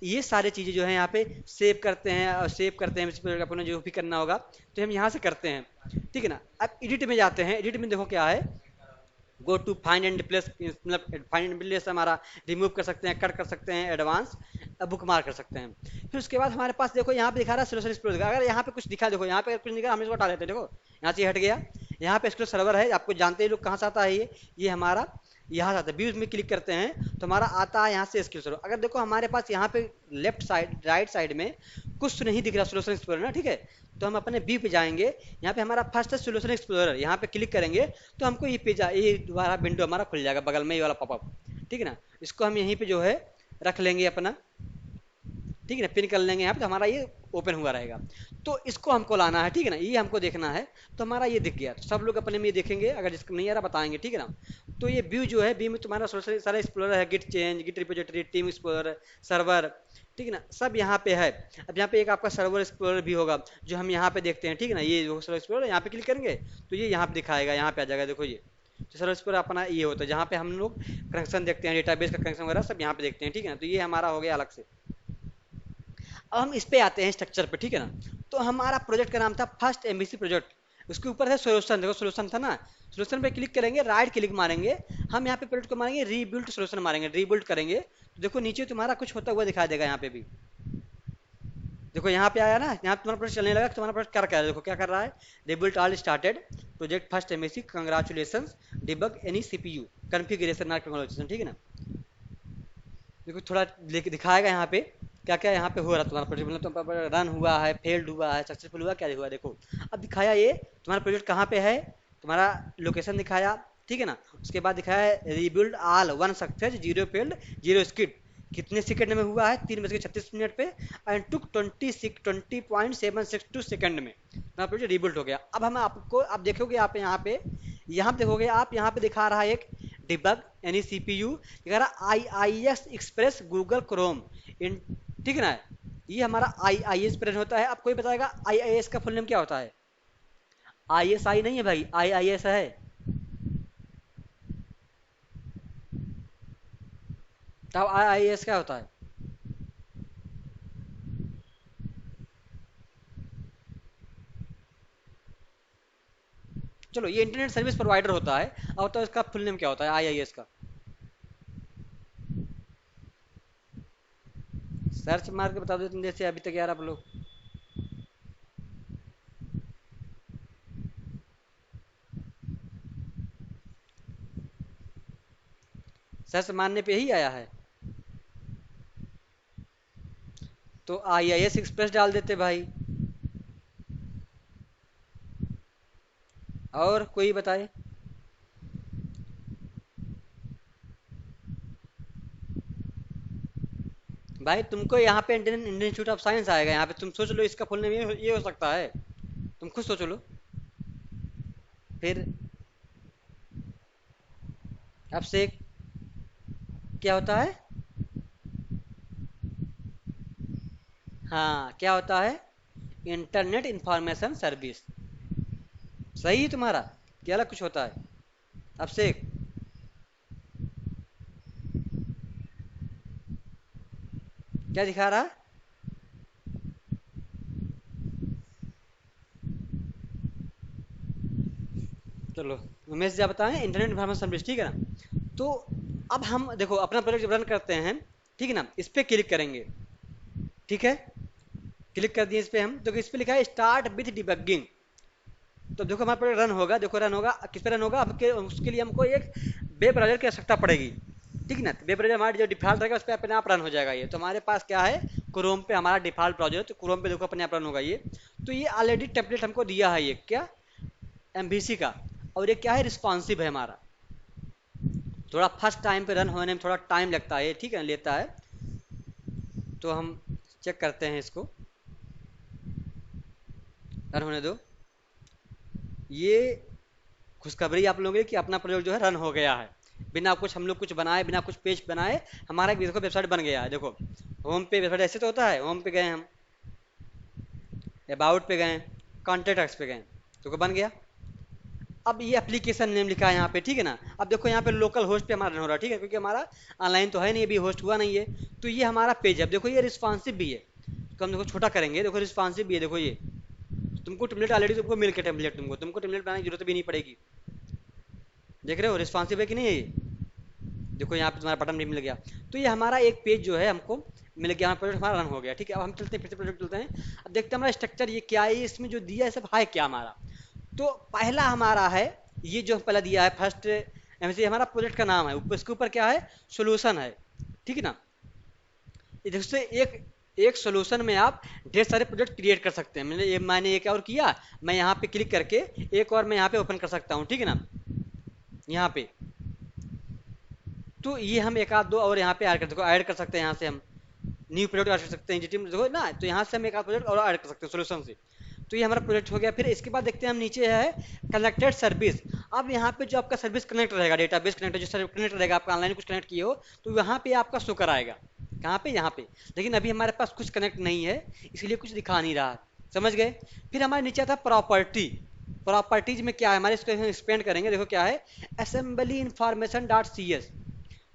ये सारी चीज़ें जो है यहाँ पे सेव करते हैं, और सेव करते हैं इस पर अपना जो भी करना होगा तो हम यहाँ से करते हैं, ठीक है ना। अब एडिट में जाते हैं, एडिट में देखो क्या है, go to find and replace, मतलब फाइंड एंड रिप्लेस हमारा रिमूव कर सकते हैं, कट कर सकते हैं, एडवांस बुक मार्क कर सकते हैं। फिर उसके बाद हमारे पास देखो यहाँ पे दिखा रहा है सोल्यूशन एक्सप्लोर। अगर यहाँ पे कुछ दिखा, देखो यहाँ पे अगर कुछ दिखा हम इसको हटा देते हैं, देखो यहाँ से हट गया। यहाँ पे एक्सप्लोर सर्वर है, आपको जानते हैं लोग कहाँ से आता है ये हमारा यहाँ से आता है। व्यूज में क्लिक करते हैं तो हमारा आता है यहाँ से एसक्यूएल सर्वर। अगर देखो हमारे पास यहाँ पे लेफ्ट साइड राइट साइड में कुछ तो नहीं दिख रहा सोल्यूशन एक्सप्लोरर ना, ठीक है, तो हम अपने व्यू पे जाएंगे। यहाँ पे हमारा फर्स्ट है सोल्यूशन एक्सप्लोरर, यहाँ पे क्लिक करेंगे तो हमको ये पेज, ये दोबारा विंडो हमारा खुल जाएगा बगल में ये वाला पॉपअप, ठीक है ना। इसको हम यहीं पे जो है रख लेंगे अपना, ठीक है ना, पिन कर लेंगे यहाँ पे, तो हमारा ये ओपन हुआ रहेगा। तो इसको हमको लाना है, ठीक है ना, ये हमको देखना है। तो हमारा ये दिख गया, तो सब लोग अपने में ये देखेंगे, अगर जिसको नहीं आ रहा बताएंगे, ठीक है ना। तो ये व्यू जो है, व्यू में तुम्हारा सारा एक्सप्लोरर है, Git change, Git repository, team explorer, server, ठीक है ना, सब यहाँ पे है। अब यहाँ पे एक आपका सर्वर एक्सप्लोरर भी होगा जो हम यहाँ पे देखते हैं, ठीक है ना। ये जो सर्वर एक्सप्लोरर यहाँ पे क्लिक करेंगे तो ये यहाँ पे दिखाएगा, यहाँ पे आ जाएगा। देखो ये तो सर्वर एक्सप्लोरर अपना ये होता है जहाँ पे हम लोग कनेक्शन देखते हैं, डेटाबेस का कनेक्शन वगैरह सब यहाँ पे देखते हैं, ठीक है ना। तो ये हमारा हो गया अलग से। अब हम इस पे आते हैं स्ट्रक्चर पे, ठीक है ना। तो हमारा प्रोजेक्ट का नाम था फर्स्ट एमबीसी प्रोजेक्ट। उसके ऊपर है सोल्यूशन, देखो सोल्यूशन था ना, सोल्यूशन पे क्लिक करेंगे, राइट क्लिक मारेंगे, हम यहाँ पे प्रोजेक्ट को मारेंगे रीबिल्ड सोल्यूशन मारेंगे, रीबिल्ड करेंगे तो देखो नीचे तुम्हारा कुछ होता हुआ दिखाई देगा। यहाँ पे भी देखो यहाँ पे आया ना, यहाँ पे तुम्हारा प्रोजेक्ट चलने लगा, तुम्हारा प्रोजेक्ट कर क्या है, देखो क्या कर रहा है, rebuild all started, project first MBC congratulation, debug any CPU configuration not congratulation, ठीक है ना। देखो थोड़ा दिखाएगा यहाँ पे क्या क्या यहाँ पे हो रहा है तुम्हारा प्रोजेक्ट, मतलब तुम्हारा रन हुआ है, फेल्ड हुआ है, सक्सेसफुल हुआ, क्या हुआ देखो। अब दिखाया ये तुम्हारा प्रोजेक्ट कहाँ पे है, तुम्हारा लोकेशन दिखाया, ठीक है ना। उसके बाद दिखाया है rebuild all, one success, zero failed, zero skid, कितने सेकंड में हुआ है, 3:36 पे, एंड टुक 20.762 सेकंड में तुम्हारा प्रोजेक्ट रिबिल्ड हो गया। अब हम आपको, आप देखोगे आप यहाँ पे देखोगे आप, यहाँ पे दिखा रहा है एक डिबग यानी सीपीयू, दिखा रहा I I S Express Google Chrome in, ठीक है ना। ये हमारा आई आई एस प्रेजेंट होता है। अब कोई बताएगा आई आई एस का फुल नेम क्या होता है। आई एस आई नहीं है भाई, आई आई एस है। तब आई आई एस क्या होता है। चलो ये इंटरनेट सर्विस प्रोवाइडर होता है। अब तो इसका फुल नेम क्या होता है आई आई एस का। सर्च मार के बता दो तुम, जैसे अभी तक यार आप लोग सर्च मारने पे ही आया है। तो आई आई एस एक्सप्रेस डाल देते भाई, और कोई बताए। भाई तुमको यहाँ पे Indian Indian institute of science आएगा, यहाँ पे तुम सोच लो इसका फुल नेम ये हो सकता है, तुम खुद सोच लो। फिर अब से क्या होता है, हाँ क्या होता है, इंटरनेट इंफॉर्मेशन सर्विस। सही है तुम्हारा, क्या अलग कुछ होता है। अब से क्या दिखा रहा है। चलो उमेश जी आप बताएं, इंटरनेट इंफॉर्मेशन सर्विस, ठीक है ना। तो अब हम देखो अपना प्रोजेक्ट जब रन करते हैं, ठीक है ना, इस पे क्लिक करेंगे, ठीक है, क्लिक कर दिए इस पे हम, तो इस पे लिखा है स्टार्ट विथ डिबगिंग। तो देखो हमारा प्रोजेक्ट रन होगा, देखो रन होगा, किस पे रन होगा, अब उसके लिए हमको एक वेब ब्राउजर की आवश्यकता पड़ेगी, ठीक है ना। वेब ब्राउजर हमारा जो डिफॉल्ट रहेगा उस पर अपने आप रन हो जाएगा ये। तो हमारे पास क्या है, क्रोम पे हमारा डिफॉल्ट ब्राउजर, तो क्रोम पे देखो अपने आप रन होगा ये। तो ये ऑलरेडी टेम्पलेट हमको दिया है, ये क्या एमबीसी का, और ये क्या है रिस्पॉन्सिव है हमारा। थोड़ा फर्स्ट टाइम पे रन होने में थोड़ा टाइम लगता है, ठीक है, लेता है। तो हम चेक करते हैं इसको, रन होने दो। ये खुशखबरी आप लोगों की कि अपना प्रोजेक्ट जो है रन हो गया है, बिना कुछ हम लोग कुछ बनाए, बिना कुछ पेज बनाए हमारा देखो वेबसाइट बन गया है। देखो होम पे वेबसाइट ऐसे तो होता है, होम पे गए हम, अबाउट पे गए, कॉन्टेक्ट्स पे गए, तो बन गया। अब ये एप्लीकेशन नेम लिखा है यहाँ पे, ठीक है ना। अब देखो यहाँ पे लोकल होस्ट पे हमारा रन हो रहा है, ठीक है, क्योंकि हमारा ऑनलाइन तो है नहीं, अभी होस्ट हुआ नहीं है। तो ये हमारा पेज है। अब देखो ये रिस्पॉन्सिव भी है, तो हम देखो छोटा करेंगे, देखो रिस्पॉन्सिव भी है। देखो ये तुमको टेम्पलेट ऑलरेडी तुमको मिल के टेम्पलेट, तुमको टेम्पलेट बनाने की जरूरत भी नहीं पड़ेगी। देख रहे हो रिस्पॉन्सिव है कि नहीं है ये। देखो यहाँ पे तुम्हारा बटन भी मिल गया। तो ये हमारा एक पेज जो है हमको मिल गया, हमारा प्रोजेक्ट हमारा रन हो गया, ठीक है। अब हम चलते हैं फिर से प्रोजेक्ट चलते हैं। अब देखते हैं हमारा स्ट्रक्चर ये क्या है, इसमें जो दिया है सब है क्या हमारा। तो पहला हमारा है ये जो पहला दिया है फर्स्ट एमसी, हमारा प्रोजेक्ट का नाम है, उसके ऊपर क्या है, सोल्यूशन है, ठीक है ना। इससे एक एक सोल्यूशन में आप ढेर सारे प्रोजेक्ट क्रिएट कर सकते हैं। मैंने एक और किया, मैं यहाँ पे क्लिक करके एक और मैं यहाँ पे ओपन कर सकता हूँ, ठीक है ना, यहाँ पे। तो ये हम एक आध दो और यहाँ पे ऐड कर, देखो ऐड कर सकते हैं, यहाँ से हम न्यू प्रोजेक्ट ऐड कर सकते हैं देखो ना। तो यहाँ से हम एक आध प्रोजेक्ट और ऐड कर सकते हैं सोल्यूशन से। तो ये हमारा प्रोजेक्ट हो गया। फिर इसके बाद देखते हैं हम नीचे है कनेक्टेड सर्विस। अब यहाँ पे जो आपका सर्विस कनेक्ट रहेगा, डेटाबेस कनेक्ट जो सर्विस कनेक्ट रहेगा, आपका ऑनलाइन कुछ कनेक्ट किए हो तो यहाँ पे आपका शो कराएगा, कहाँ पे, यहाँ पे। लेकिन अभी हमारे पास कुछ कनेक्ट नहीं है, इसलिए कुछ दिखा नहीं रहा, समझ गए। फिर हमारे नीचे आता प्रॉपर्टी। प्रॉपर्टीज में क्या है हमारे, इसको एक्सपेंड करेंगे। देखो क्या है, assembly information dot C S.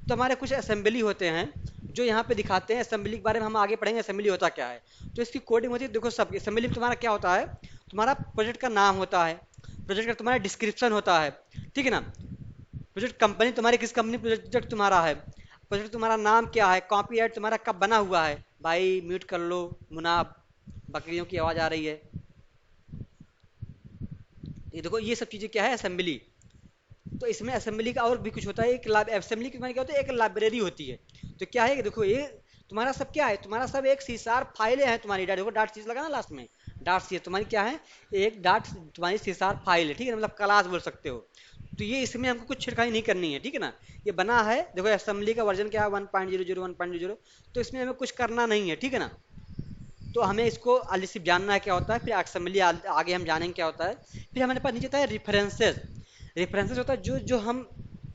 तो हमारे कुछ असेंबली होते हैं जो यहाँ पे दिखाते हैं, असेंबली के बारे में हम आगे पढ़ेंगे असेंबली होता क्या है। तो इसकी कोडिंग होती है, देखो सब असेंबली में तुम्हारा क्या होता है, तुम्हारा प्रोजेक्ट का नाम होता है, प्रोजेक्ट का तुम्हारा डिस्क्रिप्शन होता है, ठीक है ना। प्रोजेक्ट कंपनी तुम्हारी किस कंपनी प्रोजेक्ट तुम्हारा है, प्रोजेक्ट तुम्हारा नाम क्या है, कॉपीराइट तुम्हारा कब बना हुआ है। भाई म्यूट कर लो मुनाब, बकरियों की आवाज़ आ रही है। ये देखो ये सब चीज़ें क्या है, असेंबली। तो इसमें असेंबली का और भी कुछ होता है, एक असेंबली के क्या होता है, एक लाइब्रेरी होती है। तो क्या है कि देखो ये तुम्हारा सब क्या है, तुम्हारा सब एक सी शार्प फाइलें हैं तुम्हारी, देखो डॉट सी लगा ना लास्ट में, डॉट सी तुम्हारी क्या है, एक डॉट तुम्हारी सी शार्प फाइल है, ठीक है, मतलब क्लास बोल सकते हो। तो ये इसमें हमको कुछ छिड़काई नहीं करनी है, ठीक है ना। ये बना है, देखो असेंबली का वर्जन क्या है 1.00 1.00। तो इसमें हमें कुछ करना नहीं है, ठीक है ना। तो हमें इसको सिर्फ जानना है क्या होता है, फिर असेंबली आगे हम जानेंगे क्या होता है। फिर हमारे पास नीचे होता है रेफरेंसेस। रेफरेंसेस होता है जो जो हम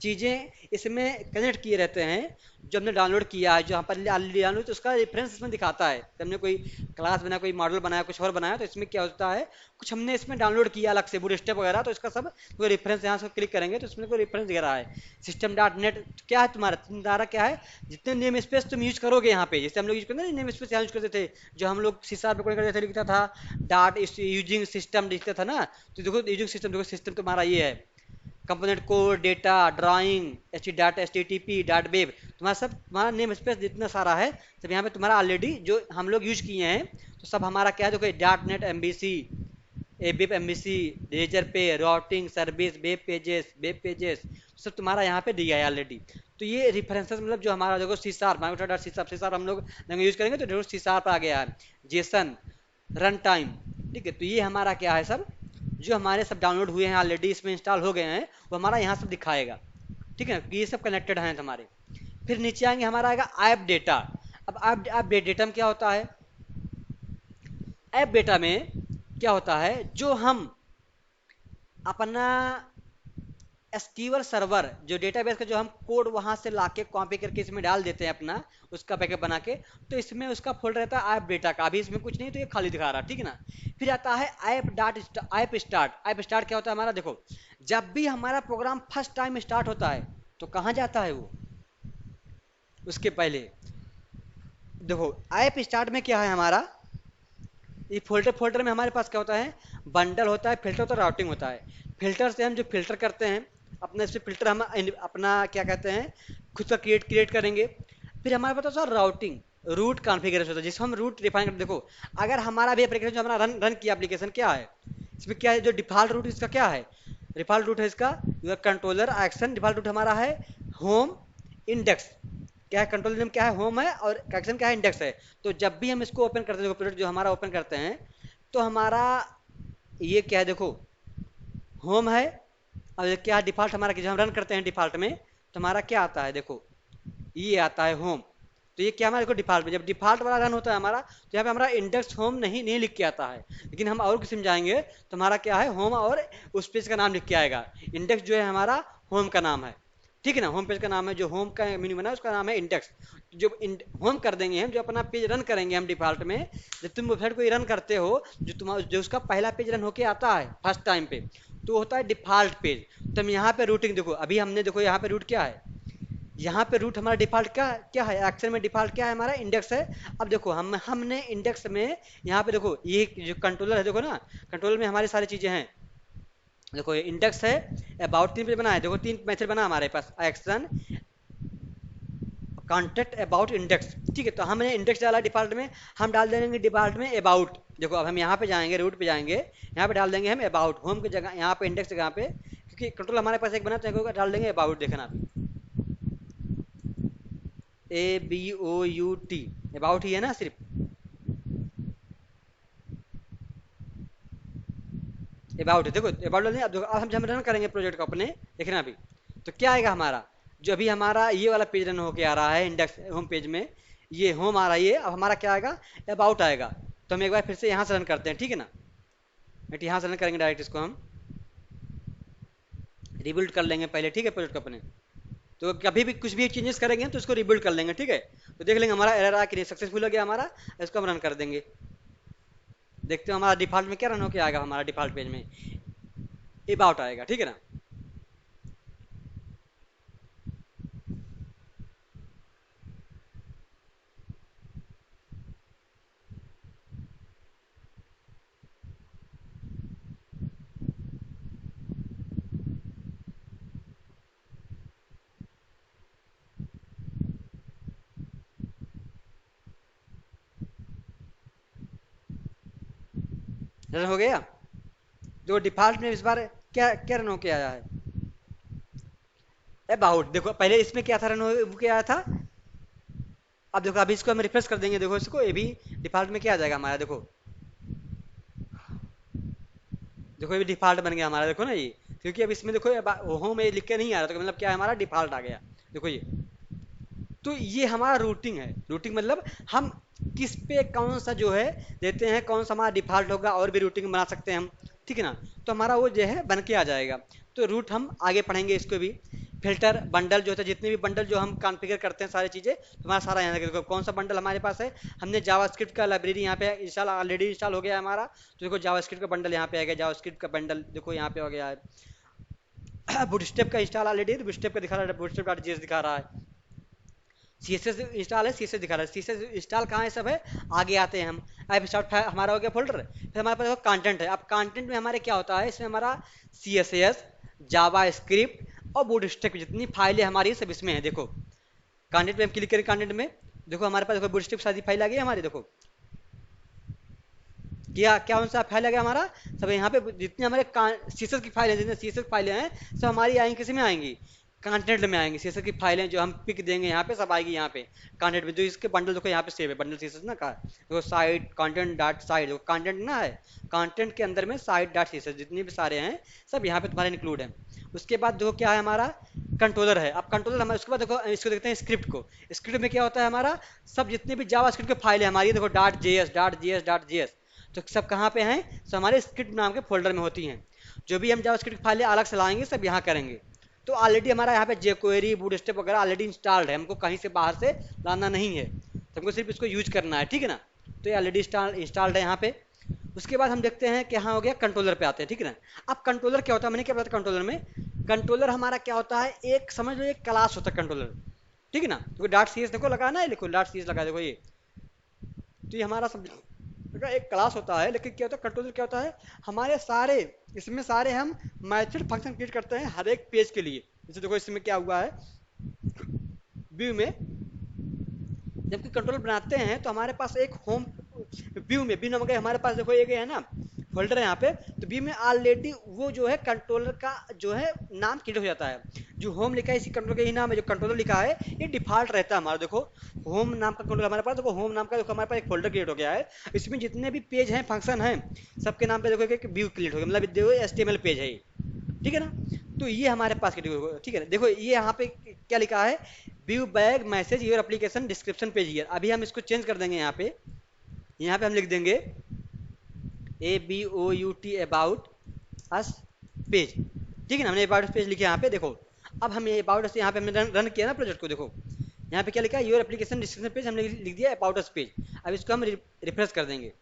चीज़ें इसमें कनेक्ट किए रहते हैं, जो हमने डाउनलोड किया है, जो यहाँ पर ऑलरेडी डाउनलोड, तो उसका रेफरेंस इसमें दिखाता है। तो हमने कोई क्लास बनाया, कोई मॉडल बनाया, कुछ और बनाया, तो इसमें क्या होता है, कुछ हमने इसमें डाउनलोड किया अलग से बूट स्टेप वगैरह, तो इसका सब कोई रेफरेंस यहाँ से क्लिक करेंगे तो इसमें कोई रेफरेंस दे रहा है। सिस्टम डॉट नेट क्या है तुम्हारा क्या है, जितने नेम स्पेस तुम यूज करोगे यहाँ पे, जैसे हम लोग यूज करते हैं नेम स्पेस यहाँ यूज करते थे, जो हम लोग सीसा पे करते थे, लिखता था डॉट यूजिंग सिस्टम लिखता था ना। तो देखो यूजिंग सिस्टम, देखो सिस्टम तुम्हारा ये है, component code, data, drawing, H dot H T T P dot web, तुम्हारा सब तुम्हारा नेम स्पेस जितना सारा है सब यहाँ पे तुम्हारा ऑलरेडी जो हम लोग यूज किए हैं, तो सब हमारा क्या है, देखो dot net M B C, एबीप एम बी सी, रेजर पे, राउटिंग सर्विस, वेब पेजेस सब तुम्हारा यहाँ पे दिया है ऑलरेडी। तो ये रेफरेंसेस मतलब जो हमारा देखो C sharp, Microsoft dot C sharp हम लोग यूज करेंगे तो देखो सी शार्प आ गया है, जेसन, रन टाइम, ठीक है। तो ये हमारा क्या है, सब जो हमारे सब डाउनलोड हुए हैं ऑलरेडी, इसमें इंस्टॉल हो गए हैं, वो हमारा यहाँ सब दिखाएगा, ठीक है ना। ये सब कनेक्टेड हैं हमारे। फिर नीचे आएंगे, हमारा आएगा ऐप डेटा। अब ऐप डेटा में क्या होता है, ऐप डेटा में क्या होता है, जो हम अपना एसक्यूएल सर्वर, जो डेटाबेस का जो हम कोड वहां से लाके कॉपी करके इसमें डाल देते हैं अपना, उसका बैकअप बना के, तो इसमें उसका फोल्डर रहता है ऐप डेटा का। अभी इसमें कुछ नहीं तो ये खाली दिखा रहा, ठीक है ना। फिर आता है ऐप स्टार्ट। ऐप स्टार्ट क्या होता है हमारा, देखो जब भी हमारा प्रोग्राम फर्स्ट टाइम स्टार्ट होता है तो कहाँ जाता है वो, उसके पहले देखो ऐप स्टार्ट में क्या है हमारा, ये फोल्डर में हमारे पास क्या होता है, बंडल होता है, फिल्टर होता है, राउटिंग होता है। फिल्टर से हम जो फिल्टर करते हैं अपने, इस फिल्टर हम अपना क्या कहते हैं खुद का क्रिएट करेंगे। फिर हमारे पास होता है राउटिंग, रूट कॉन्फ़िगरेशन होता है जिसको हम रूट डिफाइन करते। देखो अगर हमारा भी एप्लीकेशन जो हमारा रन किया एप्लीकेशन क्या है, इसमें क्या है, जो डिफॉल्ट रूट इसका क्या है, डिफॉल्ट रूट है इसका your controller action, default route हमारा है होम, इंडेक्स क्या है, कंट्रोल नेम क्या है, होम है, और एक्शन क्या है, इंडेक्स है। तो जब भी हम इसको ओपन करते हैं, प्रोजेक्ट जो हमारा ओपन करते हैं, तो हमारा ये क्या है, देखो होम है, और क्या डिफॉल्ट हमारा जो हम रन करते हैं डिफॉल्ट में, तो हमारा क्या आता है, देखो ये आता है होम, तो ये क्या हमारे को डिफॉल्ट में, जब डिफॉल्ट वाला रन होता है हमारा, तो यहाँ पे हमारा इंडेक्स होम नहीं नहीं लिख के आता है। लेकिन हम और किसी में जाएंगे तो हमारा क्या है, होम और उस पेज का नाम लिख के आएगा। इंडेक्स जो है हमारा होम का नाम है, ठीक है ना, होम पेज का नाम है, जो होम का मेन्यू बना है उसका नाम है इंडेक्स। जो होम कर देंगे हम, जो अपना पेज रन करेंगे हम डिफॉल्ट में, जब तुम वेबसाइट को रन करते हो, जो तुम्हारा जो उसका पहला पेज रन होके आता है फर्स्ट टाइम पे, तो होता है डिफॉल्ट पेज। तो हम यहाँ पे रूटिंग देखो, अभी हमने देखो यहाँ पे रूट क्या है, यहाँ पे रूट हमारा डिफॉल्ट क्या क्या है, एक्शन में डिफॉल्ट क्या है हमारा, इंडेक्स है। अब देखो हमने इंडेक्स में यहाँ पे देखो ये जो कंट्रोलर है, देखो ना कंट्रोलर में हमारी सारी चीजें हैं। देखो ये इंडेक्स है, अबाउट 3 पेज बना है, देखो 3 मेथड बना हमारे पास, एक्शन, कॉन्टेक्ट, अबाउट, इंडेक्स। ठीक है, तो हमने इंडेक्स डाला डिफॉल्ट में, हम डाल देंगे डिफॉल्ट में अबाउट। देखो अब हम यहाँ पे जाएंगे, रूट पे जाएंगे, यहाँ पे डाल देंगे हम अबाउट, होम की जगह यहाँ पे इंडेक्स जगह पे, क्योंकि कंट्रोल हमारे पास एक बना, तो डाल देंगे अबाउट। देखना ABOUT, अबाउट ही है ना सिर्फ, अबाउट है। देखो अबाउट डाल दिया। अब देखो अब हम जब रन करेंगे प्रोजेक्ट को अपने, देखना अभी तो क्या आएगा हमारा, जो अभी हमारा ये वाला पेज रन होके आ रहा है इंडेक्स होम पेज में, ये होम आ रहा है, ये अब हमारा क्या आएगा, अबाउट आएगा। तो हम एक बार फिर से यहाँ से रन करते हैं, ठीक है ना, बट यहाँ से रन करेंगे डायरेक्ट, इसको हम रिबिल्ड कर लेंगे पहले, ठीक है, प्रोजेक्ट को अपने। तो कभी भी कुछ भी चेंजेस करेंगे तो इसको रिबिल्ड कर लेंगे, ठीक है। तो देख लेंगे हमारा एरर आ कि नहीं, सक्सेसफुल हो गया हमारा, इसको हम रन कर देंगे। देखते हो हमारा डिफॉल्ट में क्या रन होके आएगा, हमारा डिफॉल्ट पेज में अबाउट आएगा, ठीक है ना। रन हो गया। जो डिफॉल्ट में इस बार क्या क्या रन होके आया है, अबाउट। देखो पहले इसमें क्या था, रन हो क्या आया था। अब देखो अभी इसको हम रिफ्रेश कर देंगे, देखो इसको, ये भी डिफॉल्ट में क्या आ जाएगा हमारा, देखो देखो ये भी डिफॉल्ट बन गया हमारा, देखो ना ये, क्योंकि अब इसमें देखो होम में लिख के नहीं आ रहा, तो मतलब क्या है, हमारा डिफॉल्ट आ गया, देखो ये। तो ये हमारा रूटिंग है। रूटिंग मतलब हम किस पे कौन सा जो है देते हैं, कौन सा हमारा डिफॉल्ट होगा, और भी रूटिंग बना सकते हैं हम, ठीक है ना। तो हमारा वो जो है बन के आ जाएगा। तो रूट हम आगे पढ़ेंगे इसको भी। फिल्टर बंडल जो होता है, जितने भी बंडल जो हम कॉन्फ़िगर करते हैं सारी चीज़ें, तो हमारा सारा यहाँ देखो कौन सा बंडल हमारे पास है। हमने जावास्क्रिप्ट का लाइब्रेरी यहाँ पे इंस्टॉल ऑलरेडी इंस्टॉल हो गया है हमारा, तो देखो जावास्क्रिप्ट का बंडल यहाँ पे आ गया, जावास्क्रिप्ट का बंडल देखो यहाँ पे हो गया है। बूटस्ट्रैप का इंस्टॉल ऑलरेडी, तो बूटस्ट्रैप का दिखा रहा है, बूटस्ट्रैप.js दिखा रहा है। सीएसएस इंस्टॉल है, सीएसएस दिखा रहा है, सीएसएस इंस्टॉल कहाँ है, सब है, आगे आते हैं हम। अब स्टार्ट हमारा हो गया फोल्डर, फिर हमारे पास कंटेंट है। अब कंटेंट में हमारे क्या होता है, इसमें हमारा सीएसएस, जावा स्क्रिप्ट और बूटस्ट्रैप जितनी फाइलें हमारी सब इसमें है। देखो कंटेंट में हम क्लिक करें, कंटेंट में देखो हमारे पास देखो बूटस्ट्रैप सारी फाइल आ गई हमारी, देखो क्या क्या कौन सा फाइल आ गया हमारा, सब यहाँ पे जितनी हमारे सीएसएस की फाइलें, जितनी सीएसएस फाइलें हैं सब हमारी आएंगी, किसी में आएंगी, कंटेंट में आएंगे। सीएसएस की फाइलें जो हम पिक देंगे यहाँ पे सब आएगी यहाँ पे कंटेंट में। जो इसके बंडल देखो यहाँ पे सेव है, बंडल सीएसएस ना का देखो, साइट कंटेंट डॉट साइट, देखो कंटेंट ना है, कंटेंट के अंदर में साइट डॉट सीएसएस जितने भी सारे हैं सब यहाँ पे तुम्हारे इंक्लूड है। उसके बाद देखो क्या है हमारा, कंट्रोलर है। अब कंट्रोलर हमारे, उसके बाद देखो इसको देखते हैं स्क्रिप्ट को। स्क्रिप्ट में क्या होता है हमारा, सब जितने भी जावा स्क्रिप्ट की फाइल है हमारी, देखो dot JS dot JS dot JS, तो सब कहाँ पे हैं, सब हमारे स्क्रिप्ट नाम के फोल्डर में होती हैं। जो भी हम जावास्क्रिप्ट फाइलें अलग से लाएंगे सब यहाँ करेंगे। तो ऑलरेडी हमारा यहाँ पे jQuery बूटस्ट्रैप वगैरह ऑलरेडी इंस्टॉल्ड है, हमको कहीं से बाहर से लाना नहीं है, तो हमको सिर्फ इसको यूज करना है, ठीक है ना। तो ये ऑलरेडी इंस्टॉल्ड है यहाँ पे। उसके बाद हम देखते हैं कि हाँ हो गया, कंट्रोलर पे आते हैं, ठीक है ना। अब कंट्रोलर क्या होता है, मैंने क्या बताया कंट्रोलर में, कंट्रोलर हमारा क्या होता है, एक समझ लो एक क्लास होता है कंट्रोलर, ठीक है ना। तो डॉट सी एस देखो लगा ना, लिखो डॉट सी एस लगा, देखो ये, तो ये हमारा सब का एक क्लास होता है। लेकिन क्या होता है कंट्रोलर, क्या होता है, हमारे सारे इसमें सारे हम मैथड फंक्शन क्रिएट करते हैं हर एक पेज के लिए। जैसे देखो इसमें क्या हुआ है, व्यू में जबकि कंट्रोलर बनाते हैं तो हमारे पास एक होम व्यू में, व्यू नाम का हमारे पास देखो एक है ना फोल्डर है यहाँ पे, तो व्यू में ऑलरेडी वो जो है कंट्रोलर का जो है नाम क्रिएट हो जाता है। जो होम लिखा है इसी कंट्रोलर का ही नाम है, जो कंट्रोलर लिखा है ये डिफॉल्ट रहता है हमारा। देखो होम नाम का कंट्रोलर हमारे पास, देखो होम नाम का देखो हमारे पास एक फोल्डर क्रिएट हो गया है, इसमें जितने भी पेज हैं फंक्शन हैं सबके नाम पे देखो एक व्यू क्रिएट हो गया, मतलब देखो एचटीएमएल पेज है ये, ठीक है ना। तो ये हमारे पास ठीक है, देखो ये यहाँ पे क्या लिखा है, view bag message your application description page here. अभी हम इसको चेंज कर देंगे यहाँ पे हम लिख देंगे ABOUT अबाउट अस पेज। ठीक है ना, हमने अबाउट पेज लिखे यहाँ पे देखो। अब हम ये अबाउट अस यहाँ पे हमने रन किया ना प्रोजेक्ट को, देखो यहाँ पे क्या लिखा है, योर एप्लीकेशन डिस्क्रिप्शन पेज, हमने लिख दिया अबाउट अस पेज। अब इसको हम रिफ्रेश कर देंगे।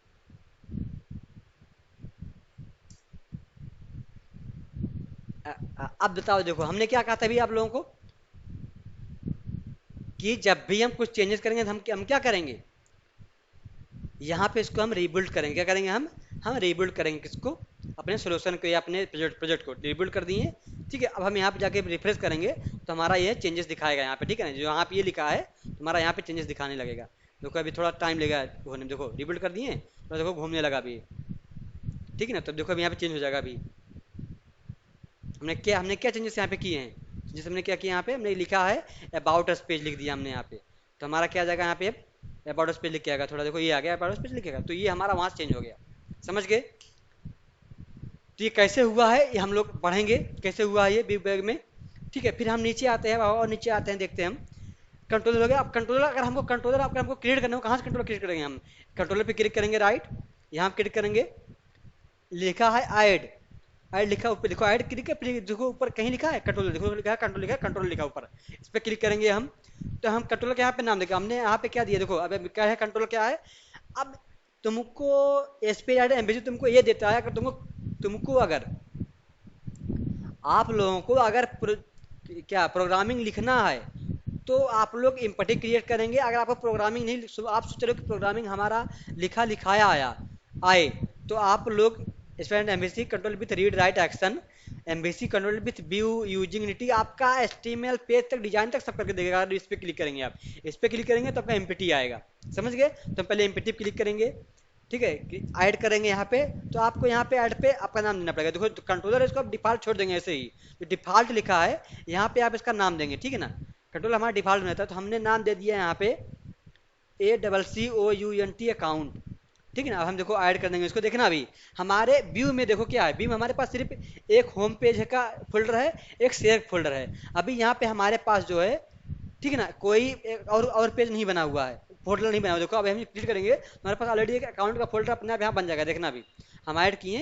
अब बताओ, देखो हमने क्या कहा था अभी आप लोगों को कि जब भी हम कुछ चेंजेस करेंगे तो हम क्या करेंगे, यहाँ पे इसको हम रीबिल्ड करेंगे। क्या करेंगे हम रीबिल्ड करेंगे किसको, अपने सोल्यूशन को या अपने प्रोजेक्ट को रीबिल्ड कर दिए। ठीक है, अब हम यहाँ पे जाके रिफ्रेश करेंगे तो हमारा ये चेंजेस दिखाएगा यहाँ पे। ठीक है ना, जो यहाँ पे ये लिखा है तुम्हारा यहाँ पे चेंजेस दिखाने लगेगा। देखो अभी थोड़ा टाइम लगेगा होने में, देखो रीबिल्ड कर दिए तो देखो घूमने लगा अभी। ठीक है ना, तो देखो अभी यहाँ पे चेंज हो जाएगा। अभी हमने क्या चेंजेस यहाँ पे किए हैं, जैसे हमने क्या किया यहाँ पे, हमने लिखा है अबाउट अस पेज लिख दिया हमने यहाँ पे, तो हमारा क्या आ जाएगा यहाँ पे अबाउट अस पेज लिख के आएगा। थोड़ा देखो ये आ गया अबाउट अस पेज लिखेगा, तो ये हमारा वहाँ से चेंज हो गया। समझ गए? तो ये कैसे हुआ है ये हम लोग पढ़ेंगे कैसे हुआ है ये बिग बैग में। ठीक है, फिर हम नीचे आते हैं और नीचे आते हैं, देखते हैं हम कंट्रोलर हो गया। अब कंट्रोलर अगर हमको क्रिएट करना हो, कहाँ से कंट्रोलर क्रिएट करेंगे हम, कंट्रोलर पे क्लिक करेंगे राइट, यहाँ क्लिक करेंगे, लिखा है ऐड लिखा ऊपर देखो, ऐड क्लिक है, फिर देखो ऊपर कहीं लिखा है कंट्रोलर, देखो लिखा है कंट्रोल, लिखा है कंट्रोल लिखा ऊपर, इस पर क्लिक करेंगे हम। तो हम कंट्रोलर के यहाँ पे नाम देंगे, हमने यहाँ पे क्या दिया देखो, अब क्या है कंट्रोलर क्या है। अब तुमको एसपी एम्बेसी तुमको ये देता है, अगर तुमको अगर आप लोगों को अगर क्या प्रोग्रामिंग लिखना है तो आप लोग इम्पटी क्रिएट करेंगे। अगर आपको प्रोग्रामिंग नहीं, आप सोच रहे हो कि प्रोग्रामिंग हमारा लिखाया आए तो आप लोग student MBC control with read write action, MBC control with Vue using unity, आपका एचटीएमएल पेज तक डिजाइन तक सब करके देगा। अगर इस पर क्लिक करेंगे, आप इस पर क्लिक करेंगे तो आपका एमपीटी आएगा। समझ गए? तो पहले एमपीटी क्लिक करेंगे, ठीक है, ऐड करेंगे यहाँ पे, तो आपको यहाँ पे ऐड पे आपका नाम देना पड़ेगा। देखो तो कंट्रोलर इसको आप डिफॉल्ट छोड़ देंगे ऐसे ही, जो डिफॉल्ट लिखा है यहाँ पे आप इसका नाम देंगे। ठीक है ना, कंट्रोलर हमारा डिफॉल्ट में रहता है, तो हमने नाम दे दिया यहाँ पे ACCOUNT अकाउंट। ठीक है ना, अब हम देखो ऐड कर देंगे इसको। देखना अभी हमारे व्यू में देखो क्या है, व्यू में हमारे पास सिर्फ एक होम पेज का फोल्डर है, एक शेयर फोल्डर है। अभी यहाँ पे हमारे पास जो है, ठीक है ना, कोई और पेज नहीं बना हुआ है, फोल्डर नहीं बना हुआ। देखो अब हम क्लिक करेंगे हमारे पास ऑलरेडी एक अकाउंट का फोल्डर अपने आप यहाँ बन जाएगा। देखना अभी हम ऐड किए,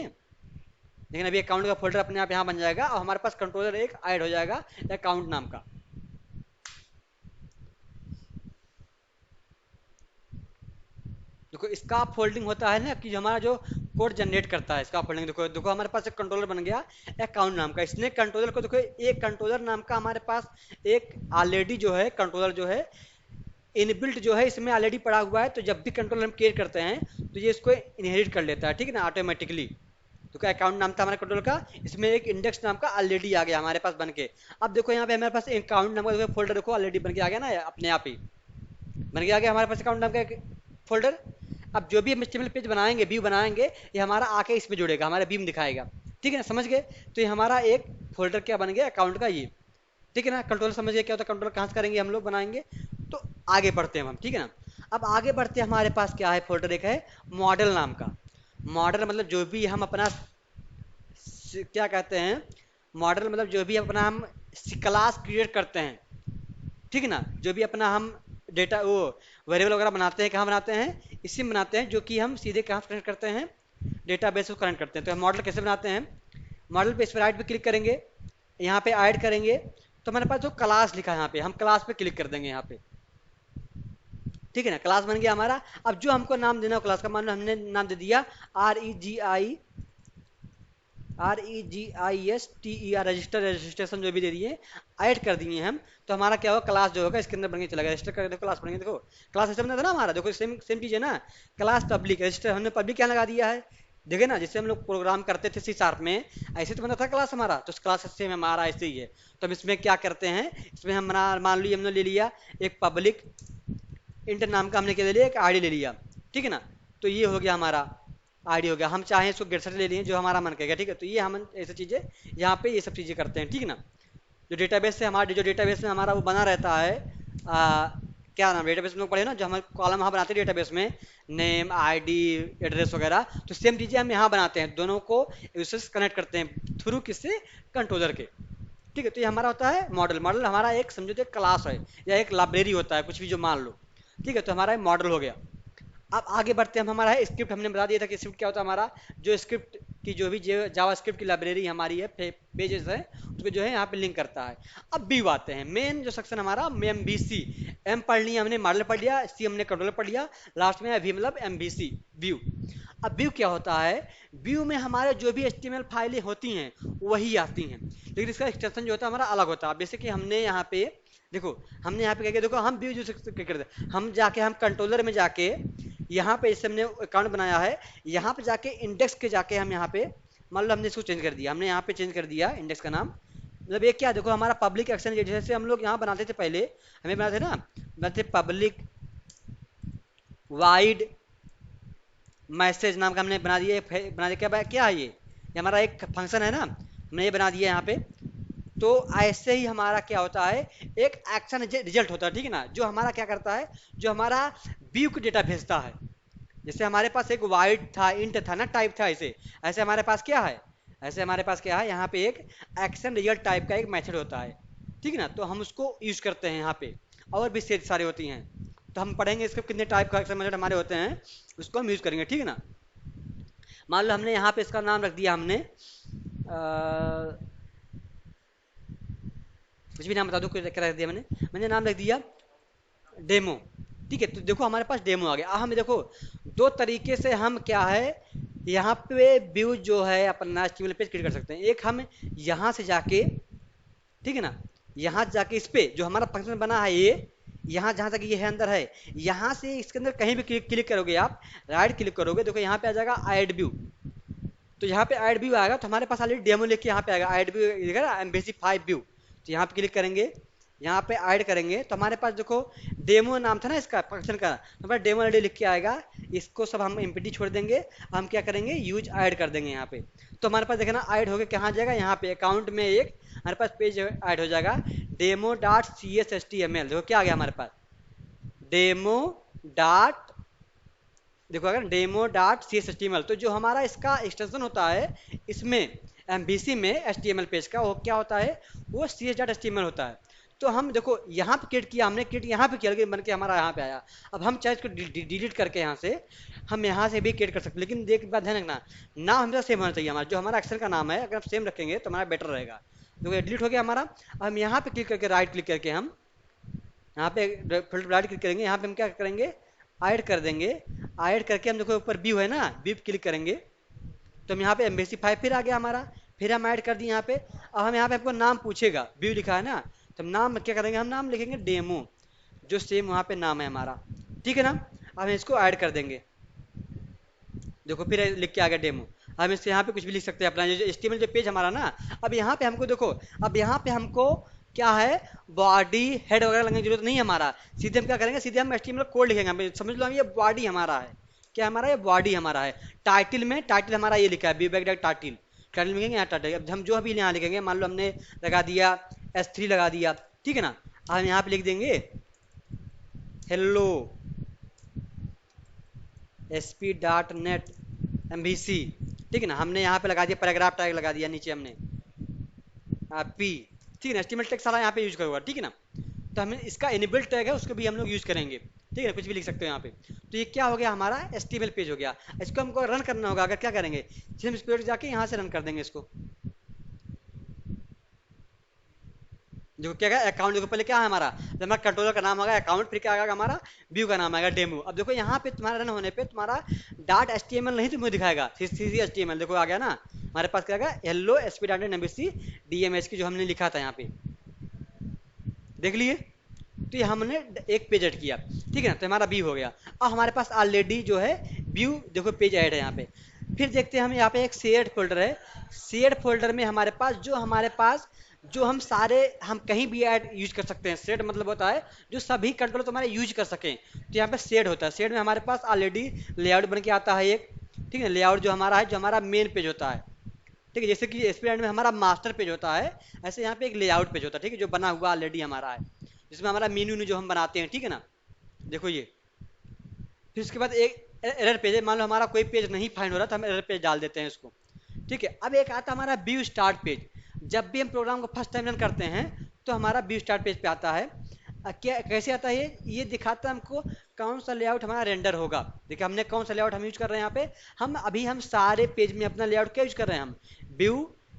लेकिन अभी अकाउंट का फोल्डर अपने आप यहाँ बन जाएगा और हमारे पास कंट्रोलर एक ऐड हो जाएगा अकाउंट नाम का। देखो इसका फोल्डिंग होता है ना कि हमारा जो कोड जनरेट करता है इसका फोल्डिंग। देखो देखो हमारे पास एक कंट्रोलर बन गया अकाउंट नाम का। इसने कंट्रोलर को देखो, एक कंट्रोलर नाम का हमारे पास एक ऑलरेडी जो है कंट्रोलर जो है इनबिल्ट जो है इसमें ऑलरेडी पड़ा हुआ है। तो जब भी कंट्रोलर हम क्रिएट करते हैं तो ये इसको इनहेरिट कर लेता है। ठीक है ना, ऑटोमेटिकली। तो क्या अकाउंट नाम था हमारे कंट्रोलर का, इसमें एक इंडेक्स नाम का ऑलरेडी आ गया हमारे पास बन के। अब देखो यहाँ पे हमारे पास अकाउंट नाम का फोल्डर देखो ऑलरेडी बन के आ गया ना, अपने आप ही बन के आ गया हमारे पास अकाउंट नाम का एक फोल्डर। अब जो भी हम एचटीएमएल पेज बनाएंगे, व्यू बनाएंगे, ये हमारा आके इसमें जुड़ेगा, हमारा व्यू में दिखाएगा। ठीक है ना, समझ गए? तो ये हमारा एक फोल्डर क्या बन गया अकाउंट का ये। ठीक है ना, कंट्रोल समझ गए क्या होता है, कंट्रोल कहाँ से करेंगे हम लोग बनाएंगे। तो आगे बढ़ते हैं हम, ठीक है ना। अब आगे बढ़ते हैं, हमारे पास क्या है फोल्डर एक है मॉडल नाम का। मॉडल मतलब जो भी हम अपना क्या कहते हैं, मॉडल मतलब जो भी अपना हम क्लास क्रिएट करते हैं। ठीक है ना, जो भी अपना हम डेटा वो वेरिएबल वगैरह बनाते हैं, कहाँ बनाते हैं, इसी में बनाते हैं, जो कि हम सीधे कहाँ कनेक्ट करते हैं, डेटाबेस को कनेक्ट करते हैं। तो हम मॉडल कैसे बनाते हैं, मॉडल पे इस पर राइट पे क्लिक करेंगे, यहाँ पे ऐड करेंगे, तो हमारे पास जो क्लास लिखा है यहाँ पे, हम क्लास पे क्लिक कर देंगे यहाँ पे। ठीक है ना, क्लास बन गया हमारा। अब जो हमको नाम देना हो क्लास का, मान लो हमने नाम दे दिया REGISTER, रजिस्ट्रेशन जो भी दे दिए, ऐड कर दिए हम, तो हमारा क्या होगा, क्लास जो होगा इसके अंदर बन के चला गया। रजिस्टर कर देखो क्लास बनेंगे, देखो क्लास सिस्टम था ना हमारा, देखो सेम सेम चीज़ है ना। क्लास पब्लिक रजिस्टर हमने पब्लिक क्या लगा दिया है, देखे ना, जैसे हम लोग प्रोग्राम करते थे C# में, ऐसे तो बनता था क्लास हमारा। तो क्लास सेम हमारा ऐसे ही है। तो हम इसमें क्या करते हैं, इसमें हम मान ली हमने ले लिया एक पब्लिक इंटर नाम का, हमने क्या ले लिया, एक आईडी ले लिया। ठीक है ना, तो ये हो गया हमारा आईडी हो गया। हम चाहें इसको गेट ले लिए, जो हमारा मन करेगा। ठीक है, तो ये हम ऐसी चीज़ें यहाँ पे ये सब चीज़ें करते हैं। ठीक है ना, जो डेटाबेस से हमारा जो डेटाबेस में हमारा वो बना रहता है, क्या नाम डेटाबेस में लोग पढ़े ना, जो हम कॉलम वहाँ बनाते हैं डेटाबेस में, नेम आईडी एड्रेस वगैरह, तो सेम चीज़ें हम यहाँ बनाते हैं, दोनों को एक दूसरे से कनेक्ट करते हैं थ्रू किससे, कंट्रोलर के। ठीक है। तो ये हमारा होता है मॉडल। मॉडल हमारा एक समझो तो एक क्लास है या एक लाइब्रेरी होता है, कुछ भी जो मान लो, ठीक है। तो हमारा मॉडल हो गया। अब आगे बढ़ते हैं, हम हमारा है स्क्रिप्ट। हमने बता दिया था कि स्क्रिप्ट क्या होता है हमारा, जो स्क्रिप्ट की जो भी जावा स्क्रिप्ट की लाइब्रेरी हमारी है, पेजेस है, उसको जो है यहाँ पे लिंक करता है। अब व्यू आते हैं, मेन जो सेक्शन हमारा एमवीसी। एम पढ़ लिया हमने, मॉडल पढ़ लिया, सी हमने कंट्रोलर पढ़ लिया, लास्ट में वी मतलब एमवीसी व्यू। अब व्यू क्या होता है, व्यू में हमारे जो भी एचटीएमएल फाइलें होती हैं वही आती हैं, लेकिन इसका एक्सटेंशन जो होता है हमारा अलग होता है। जैसे कि हमने यहाँ पे देखो, हमने यहाँ पे क्या किया, देखो हम व्यू जो क्या करते हैं, हम जाके हम कंट्रोलर में जाके यहाँ पे इसे हमने अकाउंट बनाया है, यहाँ पे जाके इंडेक्स के जाके हम यहाँ पे मान लो हमने इसको चेंज कर दिया, हमने यहाँ पे चेंज कर दिया इंडेक्स का नाम। मतलब ये क्या, देखो हमारा पब्लिक एक्शन, जैसे हम लोग यहाँ बनाते थे पहले, हमें बनाते ना, बनाते पब्लिक वाइड मैसेज नाम का हमने बना दिया, बना दिया। क्या है ये हमारा एक फंक्शन है ना, हमने ये बना दिया यहाँ पे। तो ऐसे ही हमारा क्या होता है, एक एक्शन रिजल्ट होता है, ठीक है ना, जो हमारा क्या करता है, जो हमारा व्यू को डेटा भेजता है। जैसे हमारे पास एक वाइड था, इंट था ना, टाइप था, ऐसे ऐसे हमारे पास क्या है, ऐसे हमारे पास क्या है, यहाँ पे एक एक्शन रिजल्ट टाइप का एक मेथड होता है, ठीक है ना। तो हम उसको यूज करते हैं यहाँ पे, और भी सेट सारे होती हैं। तो हम पढ़ेंगे इसके कितने टाइप का एक्शन मेथड हमारे होते हैं, उसको हम यूज करेंगे, ठीक है ना। मान लो हमने यहाँ पे इसका नाम रख दिया, हमने कुछ भी नाम बता दो, क्या रख दिया मैंने, नाम रख दिया डेमो, ठीक है। तो देखो हमारे पास डेमो आ गया। हम देखो दो तरीके से हम क्या है, यहाँ पे व्यू जो है अपना एचटीएमएल पेज क्रिएट कर सकते हैं। एक हम यहाँ से जाके, ठीक है ना, यहाँ जाके इस पे जो हमारा फंक्शन बना है, ये यहाँ जहाँ तक ये है अंदर है, यहाँ से इसके अंदर कहीं भी क्लिक करोगे आप, राइट क्लिक करोगे, देखो यहाँ पे आ जाएगा ऐड व्यू। तो यहाँ पे ऐड व्यू आएगा, तो हमारे पास ऑलरेडी डेमो लेके यहाँ पे आएगा ऐड व्यू, दिखेगा ना, एमबीसी 5 व्यू। तो यहाँ पे क्लिक करेंगे, यहाँ पे ऐड करेंगे, तो हमारे पास देखो डेमो नाम था ना इसका फंक्शन का, तो हमारा डेमो ऑलरेडी लिख के आएगा। इसको सब हम एमपीटी छोड़ देंगे, हम क्या करेंगे, यूज ऐड कर देंगे यहाँ पे। तो हमारे पास देखना ऐड हो गया, कहाँ जाएगा, यहाँ पे अकाउंट में एक हमारे पास पेज ऐड हो जाएगा, demo dot C S S T M L. देखो क्या आ गया हमारे पास, डेमो डॉट, देखो अगर demo dot C S S T M L. तो जो हमारा इसका एक्सटेंशन होता है इसमें एमबीसी में H T M L page का, वो क्या होता है, वो C S dot H T M L होता है। तो हम देखो यहाँ पे क्रिएट किया हमने, क्रिएट यहाँ पे किया, लेकिन बन के हमारा यहाँ पे आया। अब हम चाहे इसको डिलीट करके यहाँ से, हम यहाँ से भी क्रिएट कर सकते, लेकिन देख बात ध्यान रखना, नाम हमेशा सेम होना चाहिए। हमारा जो हमारा एक्शन का नाम है, अगर हम सेम रखेंगे तो हमारा बेटर रहेगा। देखो डिलीट हो गया हमारा। अब हम यहाँ पे क्लिक करके, राइट क्लिक करके हम यहाँ पे फिल्टर राइट क्लिक करेंगे, यहाँ पे हम क्या करेंगे, ऐड कर देंगे। ऐड करके हम देखो ऊपर व्यू है ना, व्यू क्लिक करेंगे, तो हम यहाँ पे एमबीसी 5 फिर आ गया हमारा, फिर हम ऐड कर दिए यहाँ पे। अब हम यहाँ पे आपको नाम पूछेगा, व्यू लिखा है ना, तो हम नाम क्या करेंगे, हम नाम लिखेंगे डेमो, जो सेम वहाँ पे नाम है हमारा, ठीक है ना। अब हम इसको ऐड कर देंगे, देखो फिर लिख के आ गया डेमो। हम इससे यहाँ पे कुछ भी लिख सकते हैं अपना, जो एचटीएमएल जो पेज हमारा ना। अब यहाँ पे हमको देखो, अब यहाँ पे हमको क्या है, बॉडी हेड वगैरह लगने की जरूरत नहीं है हमारा। सीधे हम क्या करेंगे, सीधे हम एचटीएमएल कोड लिखेंगे, हम समझ लो हम ये बॉडी हमारा है, क्या हमारा ये बॉडी हमारा है। टाइटल में, टाइटल हमारा ये लिखा है, बी बैक टाइटल, टाइटल लिखेंगे यहाँ टाइटल। अब हम जो भी यहाँ लिखेंगे, मान लो हमने लगा दिया S3 लगा दिया, ठीक है ना। अब हम यहाँ पे लिख देंगे हेलो sp.net MVC, ठीक है ना। हमने यहाँ पे लगा दिया पैराग्राफ टैग लगा दिया, नीचे हमने पी, ठीक है ना। एचटीएमएल टैग सारा यहाँ पे यूज करूँगा, ठीक है ना। तो हमें इसका इनेबल टैग है, उसको भी हम लोग यूज करेंगे, ठीक है ना, कुछ भी लिख सकते हो यहाँ पे। तो ये क्या हो गया, हमारा एचटीएमएल पेज हो गया। इसको हमको रन करना होगा, अगर क्या करेंगे, सिर्फ इस पेज जाके यहाँ से रन कर देंगे इसको। देखो क्या है, अकाउंट, देखो पहले क्या है हमारा, जब हमारा कंट्रोलर का नाम होगा अकाउंट, फिर क्या आएगा हमारा, व्यू का नाम आएगा डेमो। अब देखो यहाँ पे तुम्हारा रन होने पे तुम्हारा डॉट एचटीएमएल नहीं तुम्हें दिखाएगा, सीसी एचटीएमएल देखो आ गया ना हमारे पास, क्या आएगा hello SP dot net MBC DMH की, जो हमने लिखा था यहाँ पे, देख लिए। तो ये हमने एक पेज ऐड किया, ठीक है ना, तो हमारा व्यू हो गया। अब हमारे पास ऑलरेडी जो है व्यू, देखो पेज ऐड है यहाँ पे। फिर देखते हैं हम यहाँ पे एक शेयर्ड फोल्डर है, शेयर्ड फोल्डर में हमारे पास जो हम सारे, हम कहीं भी ऐड यूज कर सकते हैं। शेड मतलब होता है जो सभी कंट्रोल तुम्हारे यूज कर सकें, तो यहाँ पे शेड होता है। शेड में हमारे पास ऑलरेडी लेआउट बन के आता है एक, ठीक है, लेआउट जो हमारा है, जो हमारा मेन पेज होता है, ठीक है। जैसे कि एस्पिरेंट में हमारा मास्टर पेज होता है, ऐसे यहाँ पे एक लेआउट पेज होता है, ठीक है, जो बना हुआ ऑलरेडी हमारा है, जिसमें हमारा मेन्यू जो हम बनाते हैं, ठीक है ना, देखो ये। फिर उसके बाद एक एरर पेज है, मान लो हमारा कोई पेज नहीं फाइंड हो रहा, तो हम एरर पेज डाल देते हैं इसको, ठीक है। अब एक आता है हमारा व्यू स्टार्ट पेज। जब भी हम प्रोग्राम को फर्स्ट टाइम रन करते हैं तो हमारा व्यू स्टार्ट पेज पे आता है। क्या कैसे आता है ये दिखाता है हमको कौन सा लेआउट हमारा रेंडर होगा। देखिए हमने कौन सा लेआउट हम यूज कर रहे हैं यहाँ पे, हम सारे पेज में अपना लेआउट क्या यूज कर रहे हैं, हम view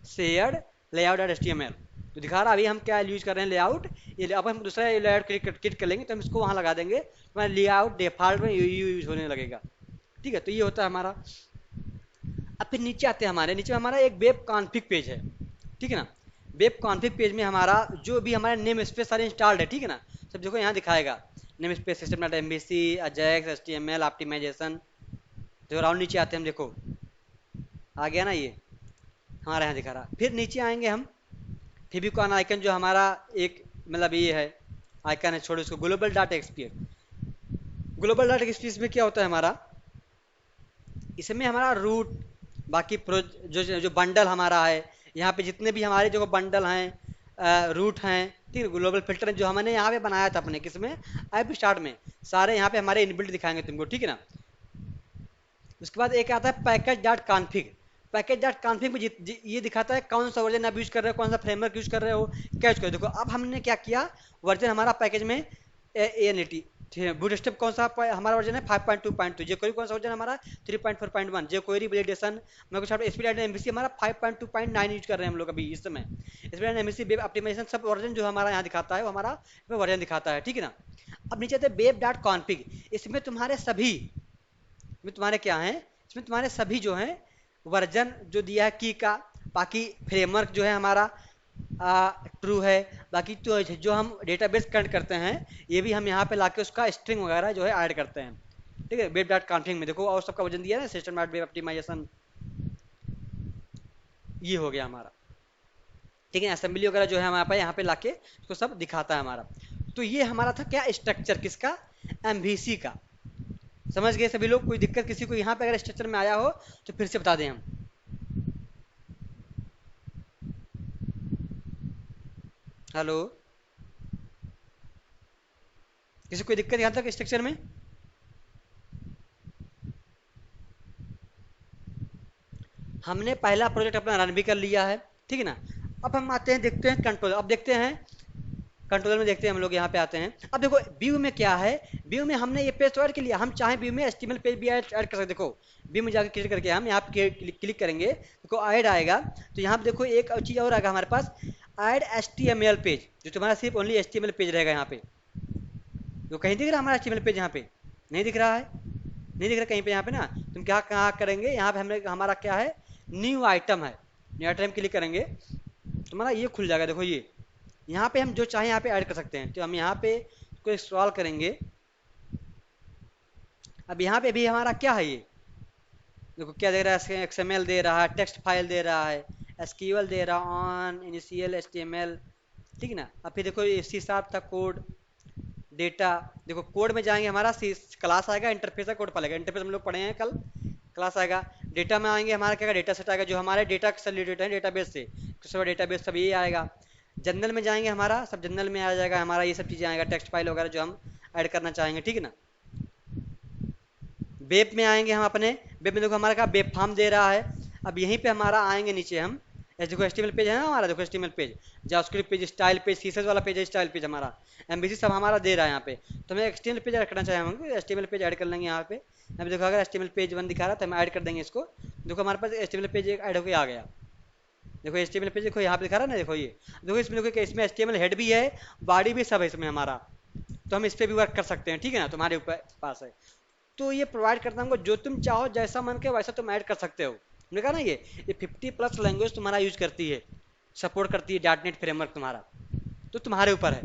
shared layout dot HTML. तो दिखा रहा है अभी हम क्या यूज कर रहे हैं लेआउट। ये अब हम दूसरा लेआउट क्लिक कर लेंगे तो हम इसको वहाँ लगा देंगे, हमारा लेआउट डिफॉल्ट में यूज होने लगेगा। ठीक है, तो ये होता है हमारा। अब फिर नीचे आते हैं, हमारे नीचे हमारा एक वेब कॉन्फ़िग पेज है, ठीक है ना। वेब कॉन्फ़िग पेज में हमारा जो भी हमारा नेम स्पेस सारे इंस्टॉल्ड है, ठीक है ना, सब देखो यहाँ दिखाएगा name space system dot MBC Ajax HTML optimisation. जो राउंड नीचे आते हैं हम देखो आ गया ना, ये हमारा यहाँ दिखा रहा। फिर नीचे आएंगे हम, फेविकॉन आइकन जो हमारा एक मतलब ये है आइकन है, छोड़ो इसको। Global data XPS, global data XPS में क्या होता है हमारा, इसमें हमारा रूट बाकी प्रो जो बंडल हमारा है, यहाँ पे जितने भी हमारे जो बंडल हैं रूट हैं, ठीक है, ग्लोबल फिल्टर जो हमने यहाँ पे बनाया था अपने किसमें ऐप स्टार्ट में, सारे यहाँ पे हमारे इनबिल्ट दिखाएंगे तुमको, ठीक है ना। उसके बाद एक आता है package dot config. Package dot config में ये दिखाता है कौन सा वर्जन आप यूज कर रहे हो, कौन सा फ्रेमवर्क यूज कर रहे हो, क्या यूज कर रहे हो। देखो अब हमने क्या किया, वर्जन हमारा पैकेज में ANAT बूटस्ट्रैप कौन सा हमारा वर्जन है 5.2.2, जेक्वेरी कौन सा वर्जन हमारा 3.4.1, जेक्वेरी वैलिडेशन मैं कुछ स्पीड एमबीसी हमारा 5.2.9 यूज कर रहे हैं हम लोग अभी इस समय। स्पीड एमबीसी वेब ऑप्टिमाइजेशन सब वर्जन जो हमारा यहाँ दिखाता है वो हमारा वर्जन दिखाता है, ठीक है ना। अब नीचे आते हैं वेब डॉट कॉन्फ़िग। इसमें तुम्हारे सभी में तुम्हारे क्या हैं, इसमें तुम्हारे सभी जो हैं वर्जन जो दिया है की का, बाकी फ्रेमवर्क जो है हमारा ट्रू है, बाकी तो जो हम डेटाबेस कनेक्ट करते हैं ये भी हम यहाँ पे लाके उसका स्ट्रिंग वगैरह जो है ऐड करते हैं, ठीक है। वेब डॉट कॉन्फ़िग में देखो और सबका वजन दिया है ना, सिस्टम डॉट वेब ऑप्टिमाइजेशन ये हो गया हमारा, ठीक है। असेंबली वगैरह जो है हमारे पास यहाँ पे लाके उसको सब दिखाता है हमारा। तो ये हमारा था क्या, स्ट्रक्चर किसका, एमवीसी का। समझ गए सभी लोग, कोई दिक्कत किसी को यहाँ पे अगर स्ट्रक्चर में आया हो तो फिर से बता दें हम। हेलो, किसी कोई दिक्कत यहाँ तक स्ट्रक्चर में? हमने पहला प्रोजेक्ट अपना रन भी कर लिया है, ठीक है ना। अब हम आते हैं देखते हैं कंट्रोल, अब देखते हैं कंट्रोलर में, देखते हैं हम लोग यहाँ पे आते हैं। अब देखो व्यू में क्या है, व्यू में हमने ये पेज तो ऐड कर लिया, हम चाहे व्यू में एचटीएमएल पेज भी ऐड कर सकते। देखो व्यू में जाकर क्लिक करके हम यहाँ पे क्लिक करेंगे, देखो ऐड आएगा। तो यहाँ पे देखो एक चीज़ और आएगा हमारे पास, ऐड एचटीएमएल पेज, जो तुम्हारा सिर्फ ओनली एचटीएमएल पेज रहेगा यहाँ पे। तो कहीं दिख रहा है हमारा एचटीएमएल पेज, यहाँ पे नहीं दिख रहा है, नहीं दिख रहा कहीं पे यहाँ पे ना। तुम क्या कहाँ करेंगे, यहाँ पे हमने हमारा क्या है, न्यू आइटम है, न्यू आइटम क्लिक करेंगे तुम्हारा ये खुल जाएगा। देखो ये यहाँ पे हम जो चाहे यहाँ पे ऐड कर सकते हैं। तो हम यहाँ पे कोई स्क्रॉल करेंगे, अब यहाँ पे भी हमारा क्या है, ये देखो क्या दे रहा है, XML दे रहा है, टेक्स्ट फाइल दे रहा है, SQL दे रहा है, ऑन इनिशियल HTML, ठीक है ना। अब फिर देखो C# था कोड डेटा, देखो कोड में जाएंगे हमारा क्लास आएगा, इंटरफेस का कोड पड़ेगा, इंटरफेस हम लोग पढ़े हैं कल, क्लास आएगा। डेटा में आएंगे हमारा क्या, डेटा सेट आएगा जो हमारे डेटा से रिलेटेड है, डेटाबेस से, डेटाबेस सब ये आएगा। जनरल में जाएंगे हमारा सब जनरल में आ जाएगा हमारा, ये सब चीज़ें आएगा, टेक्स्ट फाइल वगैरह जो हम ऐड करना चाहेंगे, ठीक है ना। वेब में आएंगे हम अपने, वेब में देखो हमारा क्या वेब फॉर्म दे रहा है। अब यहीं पे हमारा आएंगे नीचे हम, देखो एचटीएमएल पेज है ना हमारा, देखो HTML page, JavaScript page, style page, CSS वाला पेज है, स्टाइल पेज हमारा, एमबीसी सब हमारा दे रहा है यहाँ पे। तो हमें एचटीएमएल पेज ऐड करना चाहिए, हम एचटीएमएल पेज ऐड कर लेंगे यहाँ पे। अब देखो अगर एचटीएमएल पेज 1 दिखा रहा है तो हम ऐड कर देंगे इसको। देखो हमारे पास एचटीएमएल पेज एक ऐड होकर आ गया, देखो एचटीएमएल पेज देखो यहाँ पे दिखा रहा है ना, देखो ये देखो इसमें देखो इसमें एचटीएमएल हेड भी है, बॉडी भी सब है इसमें हमारा। तो हम इस पर भी वर्क कर सकते हैं, ठीक है ना, तुम्हारे ऊपर पास है। तो ये प्रोवाइड करता हूँ, जो तुम चाहो जैसा मन के वैसा तुम ऐड कर सकते हो। मैंने कहा ना ये 50+ लैंग्वेज तुम्हारा यूज करती है, सपोर्ट करती है डॉट नेट फ्रेमवर्क तुम्हारा, तो तुम्हारे ऊपर है।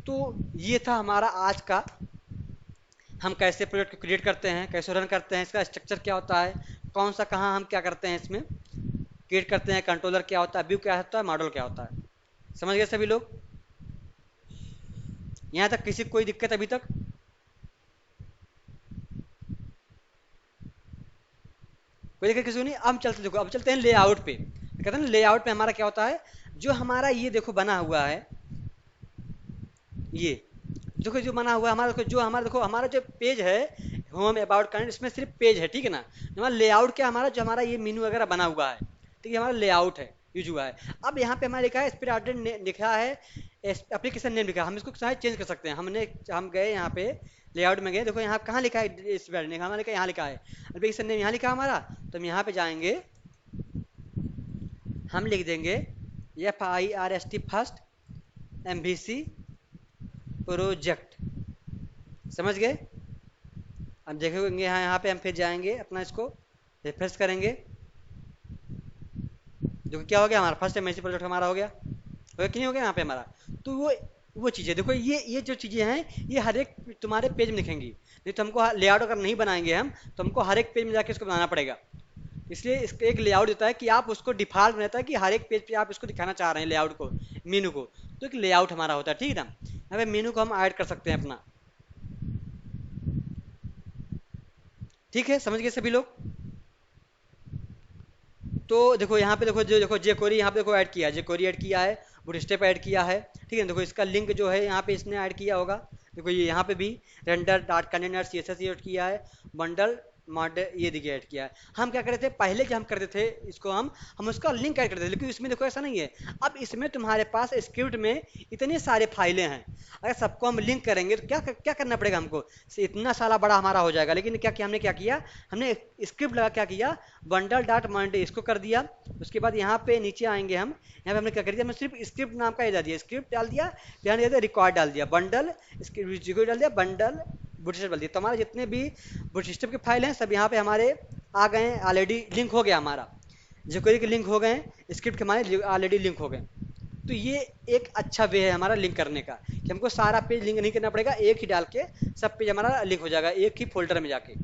तो ये था हमारा आज का, हम कैसे प्रोजेक्ट को क्रिएट करते हैं, कैसे रन करते हैं, इसका स्ट्रक्चर क्या होता है, कौन सा कहाँ हम क्या करते हैं इसमें क्रिएट करते हैं, कंट्रोलर क्या होता है, व्यू क्या होता है, मॉडल क्या होता है। समझ गए सभी लोग? यहाँ तक किसी को कोई दिक्कत अभी तक? कोई दिक्कत किसी को नहीं? अब चलते, देखो अब चलते हैं लेआउट पे। कहते हैं ना लेआउट पे हमारा क्या होता है, जो हमारा ये देखो बना हुआ है, ये देखो जो बना हुआ है हमारा, जो हमारा देखो हमारा जो पेज है होम अबाउट करंट, इसमें सिर्फ पेज है, ठीक है ना। हमारा लेआउट क्या हमारा, जो हमारा ये मेनू वगैरह बना हुआ है, ठीक है, हमारा लेआउट है। यूज हुआ है। अब यहाँ पे हमारे लिखा है स्प्रेड लिखा है, एप्लीकेशन नेम लिखा है, हम इसको चाहे चेंज कर सकते हैं। हम गए यहाँ पे लेआउट में गए, देखो यहाँ कहाँ लिखा है स्प्रेड नेम, हमारे यहाँ लिखा है एप्लीकेशन नेम, यहाँ लिखा है हमारा। तो हम यहाँ पे जाएंगे, हम लिख देंगे FIRST फर्स्ट MVC प्रोजेक्ट, समझ गए। अब देखेंगे यहाँ पे हम फिर जाएंगे अपना इसको रिफ्रेश करेंगे, जो क्या हो गया हमारा फर्स्ट MVC प्रोजेक्ट हमारा हो गया कि नहीं हो गया यहाँ पे हमारा। तो वो चीज़ें देखो, ये जो चीज़ें हैं ये हर एक तुम्हारे पेज में लिखेंगी, नहीं तो हमको लेआउट अगर नहीं बनाएंगे हम तो हमको हर एक पेज में जाके इसको बनाना पड़ेगा। इसलिए इसका एक लेआउट देता है कि आप उसको डिफॉल्ट रहता है कि हर एक पेज पे आप इसको दिखाना चाह रहे हैं लेआउट को, मेनू को, तो एक लेआउट हमारा होता है, ठीक है ना। यहाँ पे मेनू को हम ऐड कर सकते हैं अपना, ठीक है, समझ गए सभी लोग। तो देखो यहाँ पे देखो, जो देखो जेकोरी यहाँ पे देखो ऐड किया है, जेकोरी ऐड किया है, बूटस्ट्रैप ऐड किया है, ठीक है। देखो इसका लिंक जो है यहाँ पे इसने ऐड किया होगा, देखो ये यहाँ पे भी render dot container CSS add किया है, बंडल मॉडल ये देखिए ऐड किया है। हम क्या करते थे पहले, जब हम करते थे इसको, हम उसका लिंक ऐड करते थे, लेकिन इसमें देखो ऐसा नहीं है। अब इसमें तुम्हारे पास स्क्रिप्ट में इतने सारे फाइलें हैं, अगर सबको हम लिंक करेंगे तो क्या क्या करना पड़ेगा हमको, इतना सारा बड़ा हमारा हो जाएगा। लेकिन क्या किया हमने, क्या किया हमने, स्क्रिप्ट लगा क्या किया, बंडल डॉट मंडे इसको कर दिया। उसके बाद यहाँ पे नीचे आएंगे हम, यहाँ पे हमने क्या कर दिया, हमने सिर्फ स्क्रिप्ट नाम का डाल दिया, स्क्रिप्ट डाल दिया, यहाँ दिया रिकॉर्ड डाल दिया, बंडल डाल दिया, बंडल बूटस्ट्रैप डाल दिया। तो हमारे जितने भी बूटस्ट्रैप के फाइल हैं सब यहाँ पे हमारे आ गए हैं, ऑलरेडी लिंक हो गया हमारा, jQuery के लिंक हो गए, स्क्रिप्ट के हमारे ऑलरेडी लिंक हो गए। तो ये एक अच्छा वे है हमारा लिंक करने का, कि हमको सारा पेज लिंक नहीं करना पड़ेगा, एक ही डाल के सब पेज हमारा लिंक हो जाएगा एक ही फोल्डर में जाके,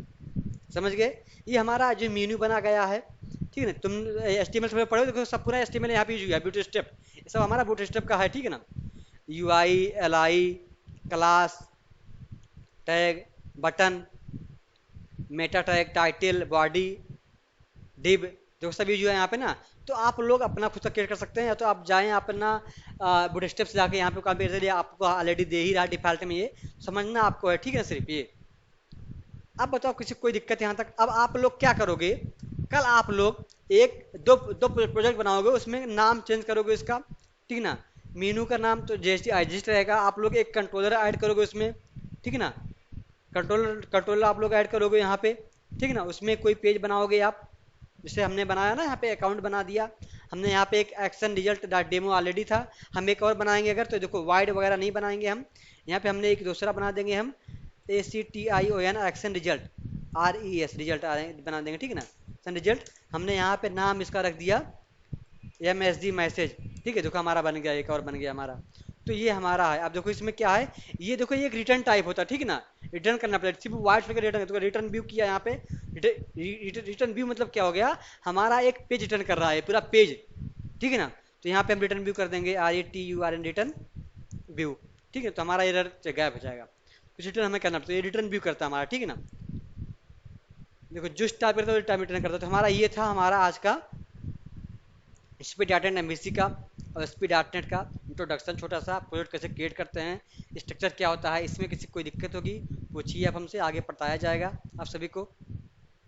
समझ गए। ये हमारा जो मेन्यू बना गया है, ठीक है ना। तुम HTML से पढ़ो, देखो सब पूरा HTML यहाँ पे यूज हुआ है, बूटस्ट्रैप ये सब हमारा बूटस्ट्रैप का है, ठीक है ना। UI LI class tag button Meta tag title body div जो सब यूज है यहाँ पे ना। तो आप लोग अपना खुद का क्रिएट कर सकते हैं, या तो आप जाएं अपना बूटस्ट्रैप से जाके, यहाँ पे काम पे आपको ऑलरेडी दे ही रहा डिफॉल्ट में, ये समझना आपको है, ठीक है ना, सिर्फ ये। अब बताओ किसी कोई दिक्कत यहाँ तक। अब आप लोग क्या करोगे, कल आप लोग एक दो दो प्रोजेक्ट बनाओगे, उसमें नाम चेंज करोगे इसका, ठीक है ना। मीनू का नाम तो JST एग्जिस्ट रहेगा, आप लोग एक कंट्रोलर ऐड करोगे उसमें, ठीक है ना। कंट्रोलर आप लोग ऐड करोगे यहाँ पे, ठीक है ना। उसमें कोई पेज बनाओगे आप, जैसे हमने बनाया ना, यहाँ पे अकाउंट बना दिया हमने, यहाँ पे एक action result dot demo already था, हम एक और बनाएंगे अगर, तो देखो वाइड वगैरह नहीं बनाएंगे हम, यहाँ पे हमने एक दूसरा बना देंगे हम, ACTION action result RES result बना देंगे, ठीक है ना। एक्शन रिजल्ट हमने यहाँ पे नाम इसका रख दिया MSG मैसेज, ठीक है। देखो हमारा बन गया, एक और बन गया हमारा। तो ये हमारा है। अब देखो इसमें क्या है, ये देखो ये एक रिटर्न टाइप होता है, ठीक है ना। रिटर्न करना पड़ेगा, सिर्फ वाइट का रिटर्न, तो रिटर्न व्यू किया यहाँ पे, रिटर्न व्यू मतलब क्या हो गया, हमारा एक पेज रिटर्न कर रहा है, पूरा पेज, ठीक है ना। तो यहाँ पे हम रिटर्न व्यू कर देंगे RETURN रिटर्न व्यू, ठीक है। तो हमारा एरर गायब हो जाएगा, कुछ रिटर्न हमें करना, तो ये रिटर्न व्यू करता है हमारा, ठीक है ना। देखो जिस टाइप करता है टाइप रिटर्न करता है। तो हमारा ये था हमारा आज का SP.NET MVC का और SP.NEट का इंट्रोडक्शन, छोटा सा प्रोजेक्ट कैसे क्रिएट करते हैं, स्ट्रक्चर क्या होता है। इसमें किसी कोई दिक्कत होगी पूछिए आप हमसे, आगे बताया जाएगा आप सभी को।